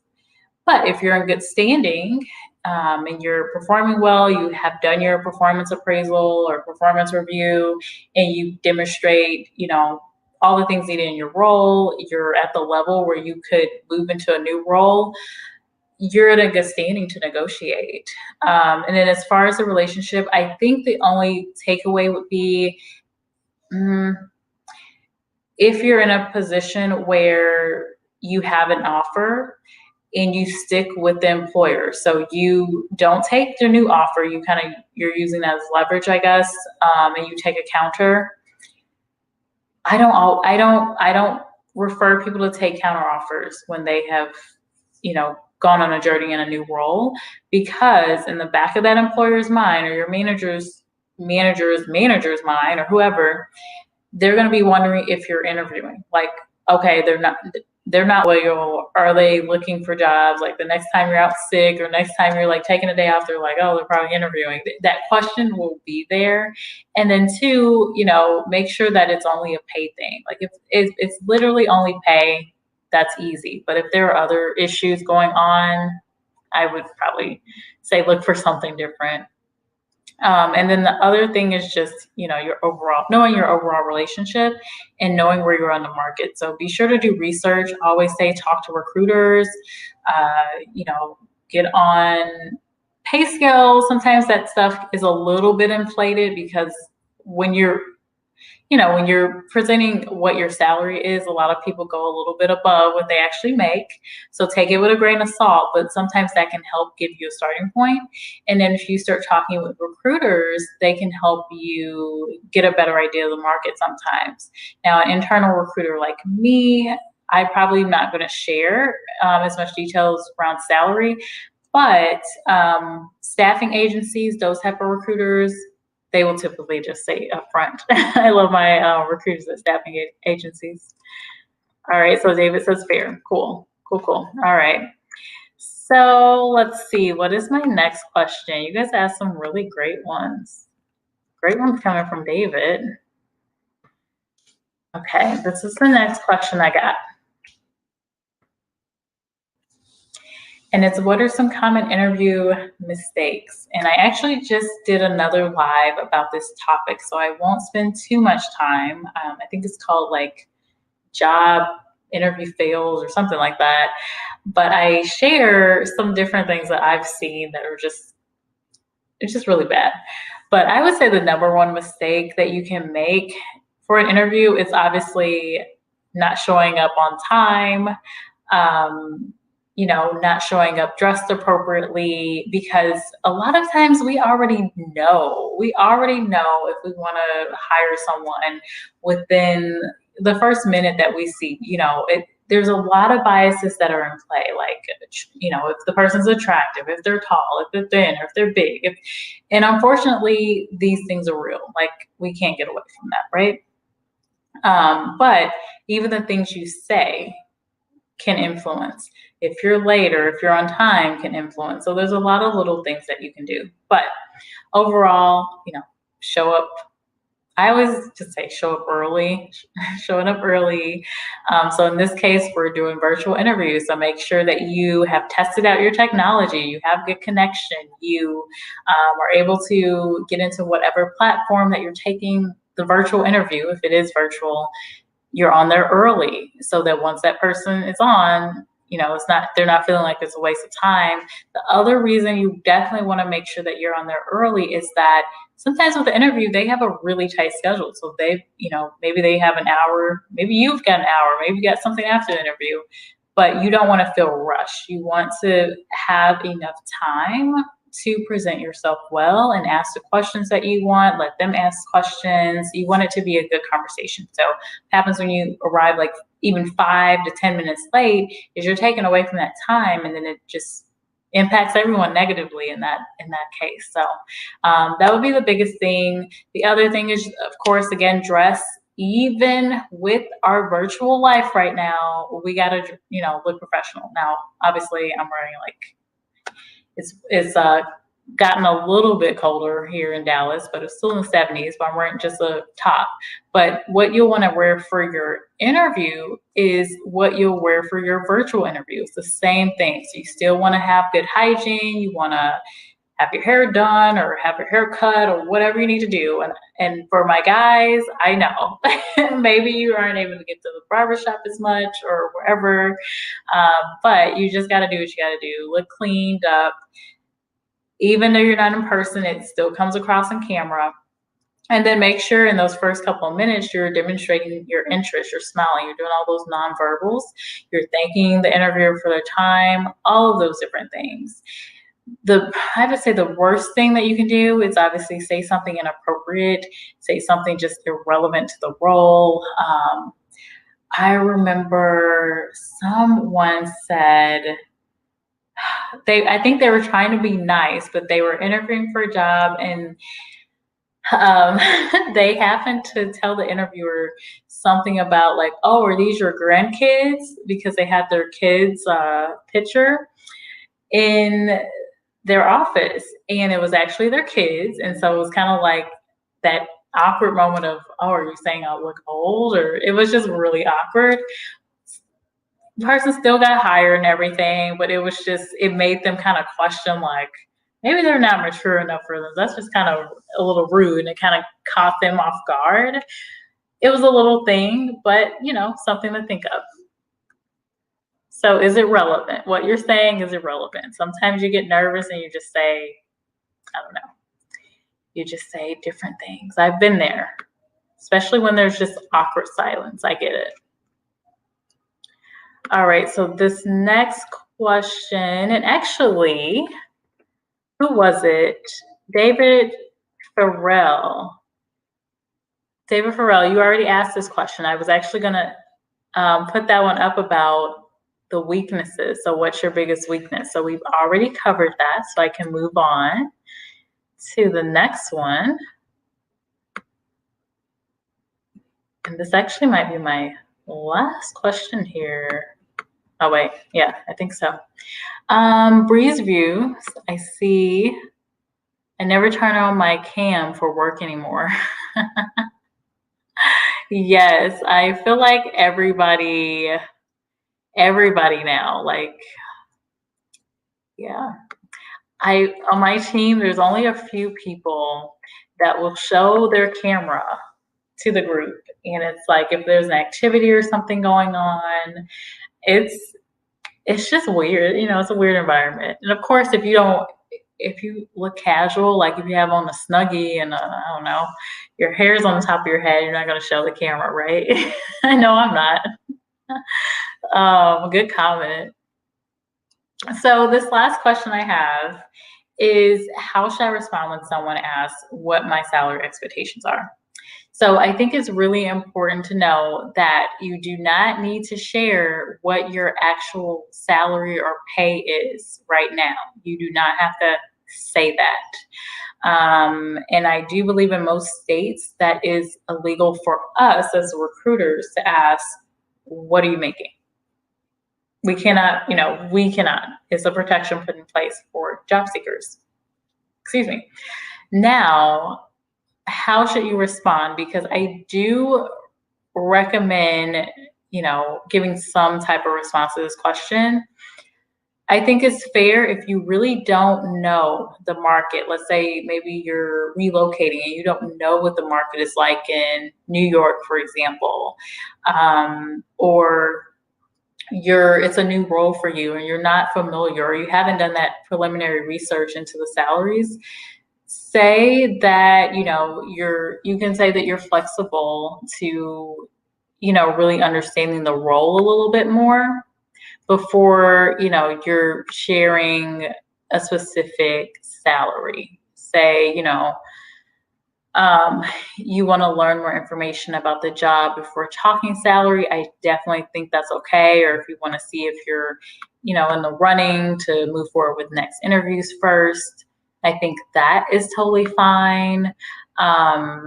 But if you're in good standing, and you're performing well, you have done your performance appraisal or performance review, and you demonstrate, all the things needed in your role, you're at the level where you could move into a new role, you're in a good standing to negotiate. And then as far as the relationship, I think the only takeaway would be, if you're in a position where you have an offer and you stick with the employer. So you don't take the new offer, you're using that as leverage, I guess, and you take a counter. I don't refer people to take counter offers when they have, gone on a journey in a new role, because in the back of that employer's mind, or your manager's mind, or whoever, they're going to be wondering if you're interviewing. Like, okay, they're not loyal. Are they looking for jobs? Like the next time you're out sick or next time you're taking a day off, they're like, oh, they're probably interviewing. That question will be there. And then two, make sure that it's only a pay thing. Like if it's literally only pay, that's easy. But if there are other issues going on, I would probably say look for something different. And then the other thing is just, knowing your overall relationship and knowing where you're on the market. So be sure to do research. Always say, talk to recruiters, get on pay scales. Sometimes that stuff is a little bit inflated because when you're presenting what your salary is, a lot of people go a little bit above what they actually make. So take it with a grain of salt, but sometimes that can help give you a starting point. And then if you start talking with recruiters, they can help you get a better idea of the market sometimes. Now, an internal recruiter like me, I'm probably not going to share as much details around salary, but staffing agencies, those type of recruiters, they will typically just say upfront. I love my recruiters at staffing agencies. All right, so David says fair. Cool. All right. So let's see, what is my next question? You guys asked some really great ones. Great ones coming from David. Okay, this is the next question I got. And it's, what are some common interview mistakes? And I actually just did another live about this topic, so I won't spend too much time. I think it's called job interview fails or something like that. But I share some different things that I've seen that are it's just really bad. But I would say the number one mistake that you can make for an interview is obviously not showing up on time. Not showing up dressed appropriately, because a lot of times we already know if we want to hire someone within the first minute that we see, there's a lot of biases that are in play. If the person's attractive, if they're tall, if they're thin, or if they're big, and unfortunately these things are real. We can't get away from that, right? But even the things you say can influence. If you're late or if you're on time can influence. So there's a lot of little things that you can do. But overall, show up. I always just say show up early, showing up early. So in this case, we're doing virtual interviews. So make sure that you have tested out your technology, you have good connection, you are able to get into whatever platform that you're taking the virtual interview. If it is virtual, you're on there early, so that once that person is on, they're not feeling like it's a waste of time. The other reason you definitely want to make sure that you're on there early is that sometimes with the interview, they have a really tight schedule. So maybe they have an hour, maybe you've got an hour, maybe you got something after the interview, but you don't want to feel rushed. You want to have enough time to present yourself well and ask the questions that you want, let them ask questions. You want it to be a good conversation. So what happens when you arrive even 5 to 10 minutes late is you're taken away from that time, and then it impacts everyone negatively in that case. So that would be the biggest thing. The other thing is, of course, again, dress. Even with our virtual life right now, we gotta, look professional. Now, obviously, I'm wearing it's gotten a little bit colder here in Dallas, but it's still in the 70s, but I'm wearing just a top. But what you'll want to wear for your interview is what you'll wear for your virtual interview. It's the same thing. So you still want to have good hygiene. You want to have your hair done or have your hair cut or whatever you need to do. And for my guys, I know maybe you aren't able to get to the barbershop as much or wherever, but you just got to do what you got to do. Look cleaned up. Even though you're not in person, it still comes across on camera. And then make sure in those first couple of minutes, you're demonstrating your interest, you're smiling, you're doing all those nonverbals, you're thanking the interviewer for their time, all of those different things. I would say the worst thing that you can do is obviously say something inappropriate, say something just irrelevant to the role. I remember someone said, I think they were trying to be nice, but they were interviewing for a job, and they happened to tell the interviewer something about like, oh, are these your grandkids? Because they had their kids' picture in their office, and it was actually their kids. And so it was kind of like that awkward moment of, oh, are you saying I look old? Or it was just really awkward. The person still got hired and everything, but it made them kind of question, like, maybe they're not mature enough for this. That's just kind of a little rude, and it kind of caught them off guard. It was a little thing, but something to think of. So is it relevant? What you're saying is irrelevant. Sometimes you get nervous and you just say, I don't know. You just say different things. I've been there, especially when there's just awkward silence. I get it. All right, so this next question, and actually, who was it? David Farrell. David Farrell, you already asked this question. I was actually going to put that one up about the weaknesses. So what's your biggest weakness? So we've already covered that, so I can move on to the next one. And this actually might be my last question here. Oh, wait. Yeah, I think so. Breeze View, I see. I never turn on my cam for work anymore. Yes, I feel like everybody now, like, yeah. On my team, there's only a few people that will show their camera to the group. And it's like, if there's an activity or something going on, it's just weird. It's a weird environment. And of course, if you look casual, like if you have on a Snuggie and I don't know, your hair's on the top of your head, you're not going to show the camera, right? I know I'm not. Good comment. So this last question I have is, how should I respond when someone asks what my salary expectations are? So I think it's really important to know that you do not need to share what your actual salary or pay is right now. You do not have to say that. And I do believe in most states that is illegal for us as recruiters to ask, what are you making? We cannot. It's a protection put in place for job seekers. Excuse me. Now, how should you respond? Because I do recommend, giving some type of response to this question. I think it's fair if you really don't know the market. Let's say maybe you're relocating and you don't know what the market is like in New York, for example, or it's a new role for you and you're not familiar, or you haven't done that preliminary research into the salaries. Say that, you can say that you're flexible to, really understanding the role a little bit more before, you're sharing a specific salary. Say, You want to learn more information about the job before talking salary, I definitely think that's okay. Or if you want to see if you're, in the running to move forward with next interviews first, I think that is totally fine. I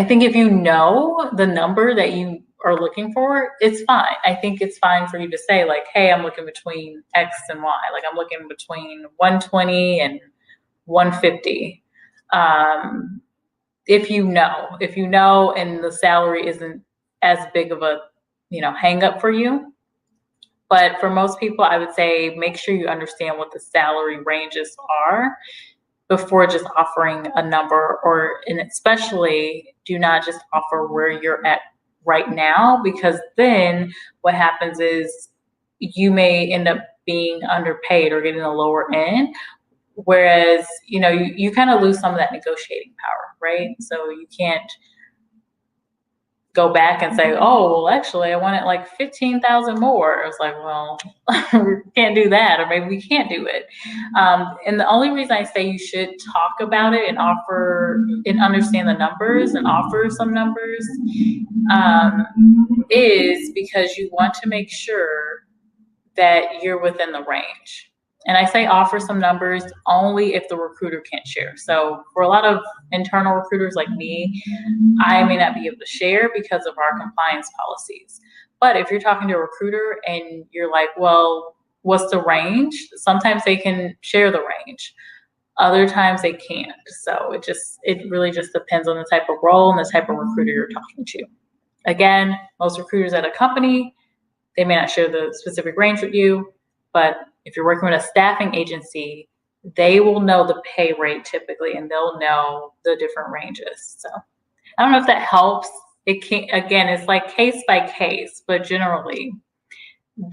think if you know the number that you are looking for, it's fine. I think it's fine for you to say like, hey, I'm looking between X and Y. Like I'm looking between 120 and 150. If you know, and the salary isn't as big of a, hang up for you. But for most people, I would say make sure you understand what the salary ranges are before just offering a number, and especially do not just offer where you're at right now, because then what happens is you may end up being underpaid or getting a lower end. Whereas, you kind of lose some of that negotiating power, right? So you can't go back and say, oh, well, actually, I wanted like 15,000 more. It's like, well, we can't do that, or maybe we can't do it. And the only reason I say you should talk about it and offer and understand the numbers and offer some numbers is because you want to make sure that you're within the range. And I say offer some numbers only if the recruiter can't share. So for a lot of internal recruiters like me, I may not be able to share because of our compliance policies. But if you're talking to a recruiter and you're like, well, what's the range? Sometimes they can share the range. Other times they can't. So it really just depends on the type of role and the type of recruiter you're talking to. Again, most recruiters at a company, they may not share the specific range with you, but if you're working with a staffing agency, they will know the pay rate typically, and they'll know the different ranges. So I don't know if that helps. Again, it's like case by case, but generally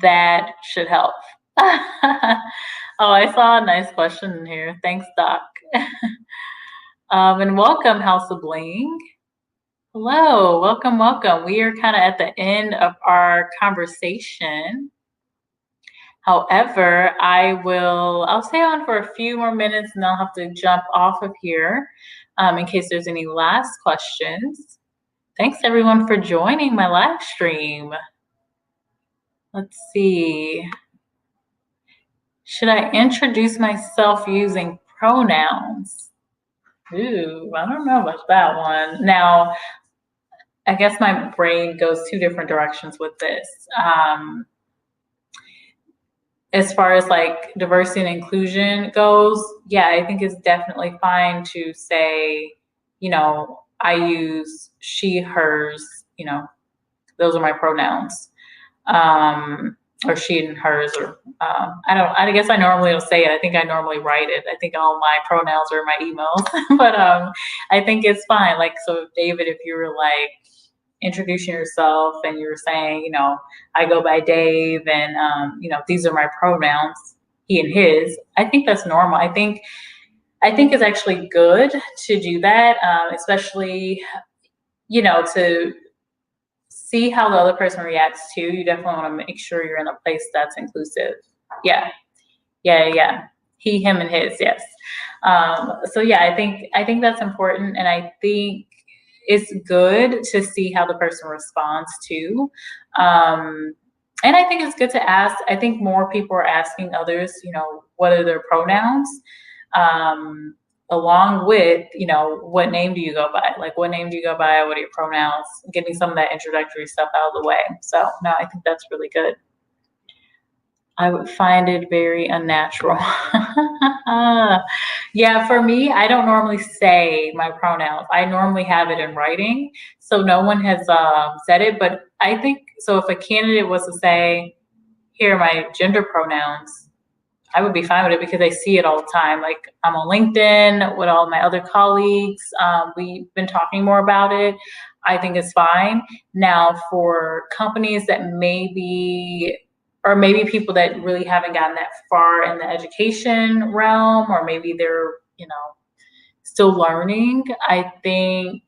that should help. Oh, I saw a nice question in here. Thanks, Doc. And welcome, House of Bling. Hello, welcome. We are kind of at the end of our conversation. However, I'll stay on for a few more minutes and I'll have to jump off of here in case there's any last questions. Thanks everyone for joining my live stream. Let's see. Should I introduce myself using pronouns? Ooh, I don't know about that one. Now, I guess my brain goes two different directions with this. As far as like diversity and inclusion goes, yeah, I think it's definitely fine to say, I use she, hers, those are my pronouns. Or she and hers, or I guess I normally don't say it. I think I normally write it. I think all my pronouns are in my emails, but I think it's fine. Like, so David, if you were like introducing yourself and you were saying, I go by Dave and, these are my pronouns, he and his, I think that's normal. I think it's actually good to do that, especially, to see how the other person reacts too. You definitely want to make sure you're in a place that's inclusive. Yeah. He, him, and his. Yes. So yeah, I think that's important, and I think it's good to see how the person responds too. And I think it's good to ask. I think more people are asking others, what are their pronouns? Along with, what name do you go by? Like, what name do you go by? What are your pronouns? Getting some of that introductory stuff out of the way. So, no, I think that's really good. I would find it very unnatural. Yeah, for me, I don't normally say my pronouns. I normally have it in writing. So no one has said it. But I think, so if a candidate was to say, here are my gender pronouns, I would be fine with it because I see it all the time. Like, I'm on LinkedIn with all my other colleagues. We've been talking more about it. I think it's fine. Now, for companies that maybe people that really haven't gotten that far in the education realm, or maybe they're, still learning, I think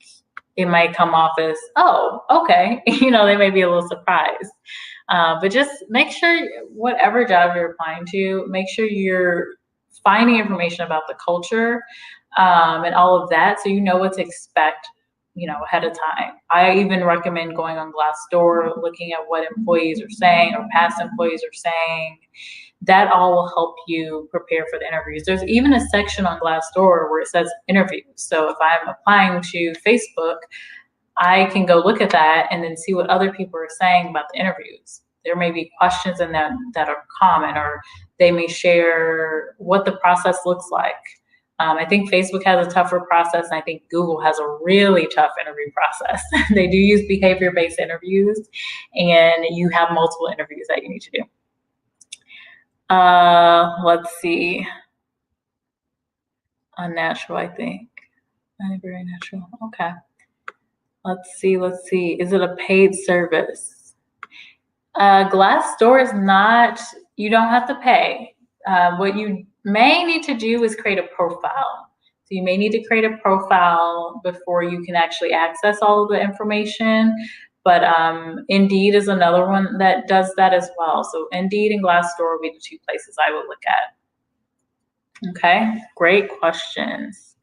it might come off as, oh, okay. They may be a little surprised. But just make sure whatever job you're applying to, make sure you're finding information about the culture, and all of that. So you know what to expect, ahead of time. I even recommend going on Glassdoor, looking at what employees are saying or past employees are saying. That all will help you prepare for the interviews. There's even a section on Glassdoor where it says interviews. So if I'm applying to Facebook, I can go look at that and then see what other people are saying about the interviews. There may be questions in them that are common, or they may share what the process looks like. I think Facebook has a tougher process, and I think Google has a really tough interview process. They do use behavior-based interviews, and you have multiple interviews that you need to do. Let's see. Unnatural, I think. Not very natural. Okay. Let's see. Is it a paid service? Glassdoor is not, you don't have to pay. What you may need to do is create a profile. So you may need to create a profile before you can actually access all of the information. But Indeed is another one that does that as well. So Indeed and Glassdoor will be the two places I would look at. Okay, great questions.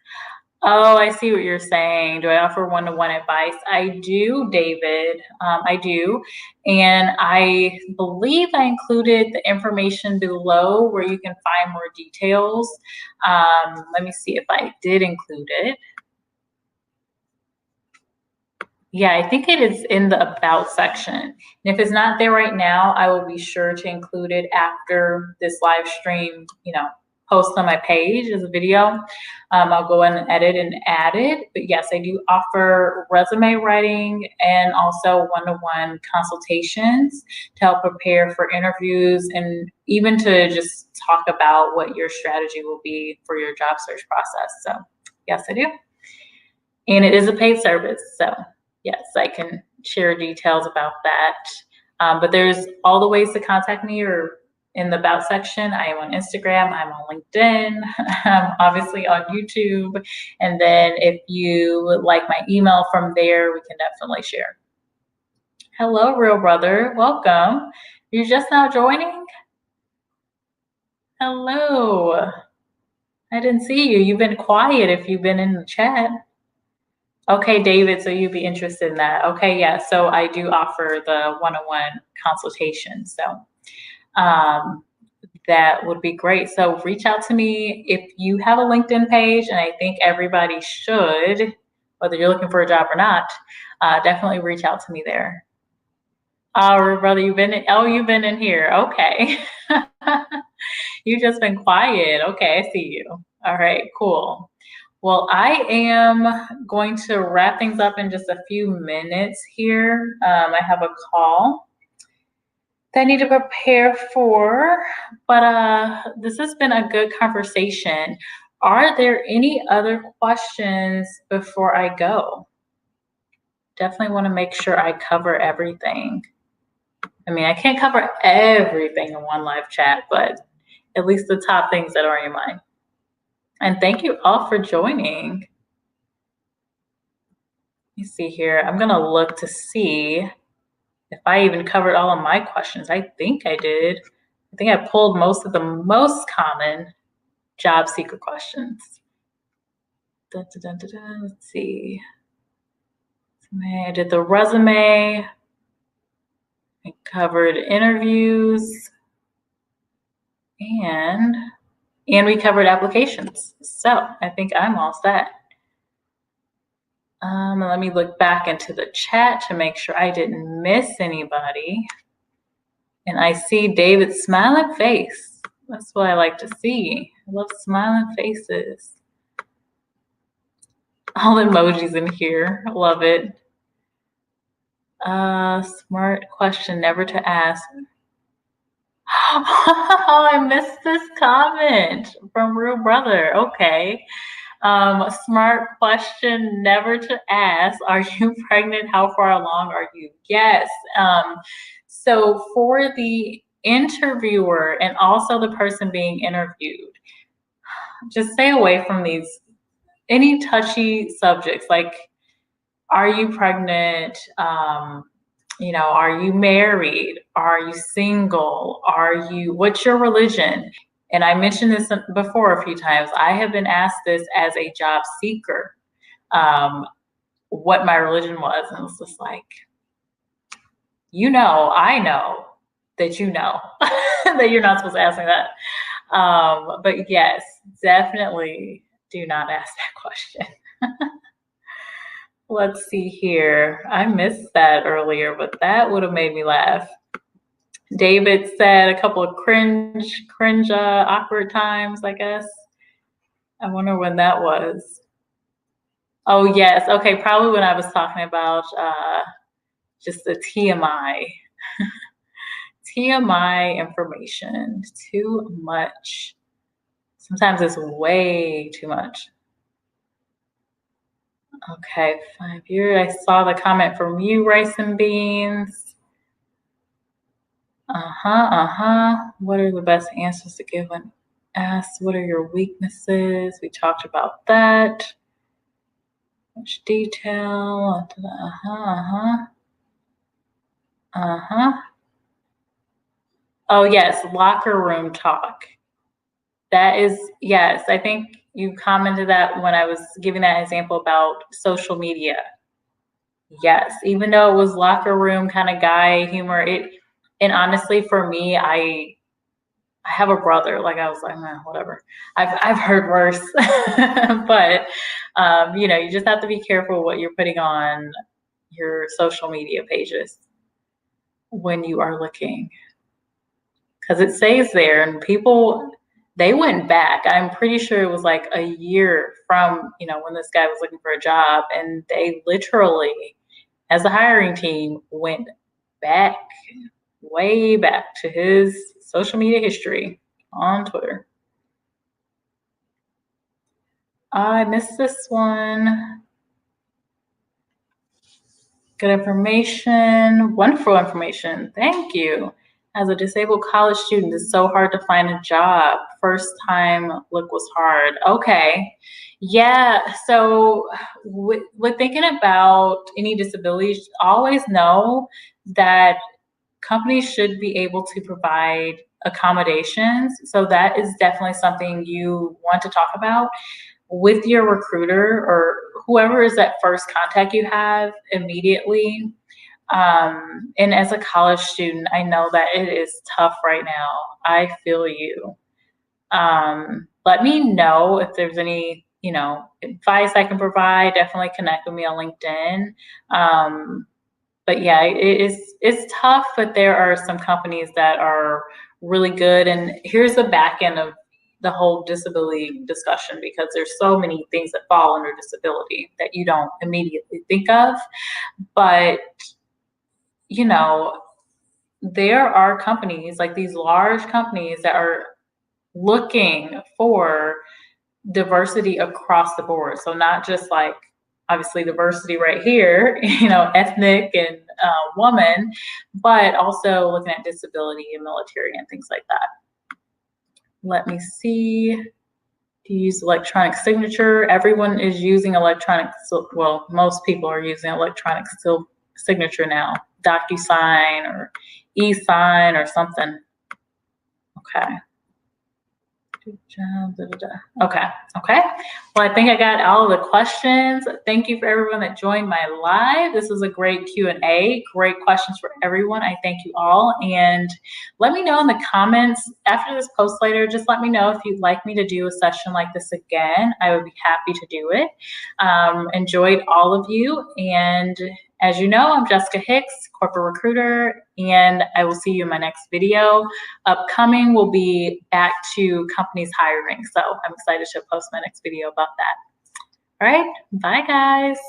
Oh, I see what you're saying. Do I offer one-to-one advice? I do, David. I do. And I believe I included the information below where you can find more details. Let me see if I did include it. Yeah, I think it is in the About section. And if it's not there right now, I will be sure to include it after this live stream, post on my page as a video. I'll go in and edit and add it. But yes, I do offer resume writing and also one-to-one consultations to help prepare for interviews and even to just talk about what your strategy will be for your job search process. So yes, I do. And it is a paid service. So yes, I can share details about that. But there's all the ways to contact me or in the About section. I am on Instagram, I'm on LinkedIn, I'm obviously on YouTube. And then if you would like my email from there, we can definitely share. Hello, real brother, welcome. You're just now joining? Hello. I didn't see you. You've been quiet if you've been in the chat. Okay, David, so you'd be interested in that. Okay, yeah, so I do offer the one-on-one consultation. So that would be great. So reach out to me if you have a LinkedIn page, and I think everybody should, whether you're looking for a job or not, definitely reach out to me there. Oh, brother, you've been in here. Okay. You've just been quiet. Okay, I see you. All right, cool. Well, I am going to wrap things up in just a few minutes here. I have a call that I need to prepare for, but this has been a good conversation. Are there any other questions before I go? Definitely want to make sure I cover everything. I mean, I can't cover everything in one live chat, but at least the top things that are in your mind. And thank you all for joining. Let me see here. I'm going to look to see if I even covered all of my questions. I think I did. I think I pulled most of the most common job seeker questions. Let's see. I did the resume. I covered interviews. And we covered applications. So I think I'm all set. Let me look back into the chat to make sure I didn't miss anybody. And I see David's smiling face. That's what I like to see. I love smiling faces. All emojis in here. I love it. Smart question, never to ask. Oh, I missed this comment from Real Brother. Okay. Smart question, never to ask. Are you pregnant? How far along are you? Yes. So for the interviewer and also the person being interviewed, just stay away from any touchy subjects like, are you pregnant? Are you married? Are you single? What's your religion? And I mentioned this before a few times. I have been asked this as a job seeker, what my religion was. And it's just like, I know that that you're not supposed to ask me that. But yes, definitely do not ask that question. Let's see here. I missed that earlier, but that would have made me laugh. David said a couple of cringe, awkward times, I guess. I wonder when that was. Oh, yes. Okay, probably when I was talking about just the TMI. TMI information. Too much. Sometimes it's way too much. Okay, 5 years. I saw the comment from you, Rice and Beans. What are the best answers to give when asked? What are your weaknesses? We talked about that. Much detail. Oh, yes, locker room talk. That is, yes, I think you commented that when I was giving that example about social media. Yes, even though it was locker room kind of guy humor, and honestly for me, I have a brother. Like I was like, whatever. I've heard worse, but you just have to be careful what you're putting on your social media pages when you are looking, because it stays there, and people, they went back. I'm pretty sure it was like a year from when this guy was looking for a job, and they literally, as a hiring team, went back, way back to his social media history on Twitter. I missed this one. Good information, wonderful information. Thank you. As a disabled college student, it's so hard to find a job. First time look was hard. Okay. Yeah. So with thinking about any disabilities, always know that companies should be able to provide accommodations. So that is definitely something you want to talk about with your recruiter or whoever is that first contact you have immediately. And as a college student, I know that it is tough right now. I feel you. Let me know if there's any, advice I can provide. Definitely connect with me on LinkedIn. But yeah, it's tough, but there are some companies that are really good. And here's the back end of the whole disability discussion, because there's so many things that fall under disability that you don't immediately think of. But, there are companies, like these large companies, that are looking for diversity across the board. So not just like, obviously diversity right here, ethnic and woman, but also looking at disability and military and things like that. Let me see. To use electronic signature. Everyone is using electronic, well, most people are using electronic signature now. DocuSign or e-sign or something. Okay. Good job. Okay. Well, I think I got all of the questions. Thank you for everyone that joined my live. This was a great Q&A. Great questions for everyone. I thank you all. And let me know in the comments after this post later. Just let me know if you'd like me to do a session like this again. I would be happy to do it. Enjoyed all of you. And as you know, I'm Jessica Hicks, corporate recruiter, and I will see you in my next video. Upcoming will be back to companies hiring. So I'm excited to post my next video about that. All right, bye guys.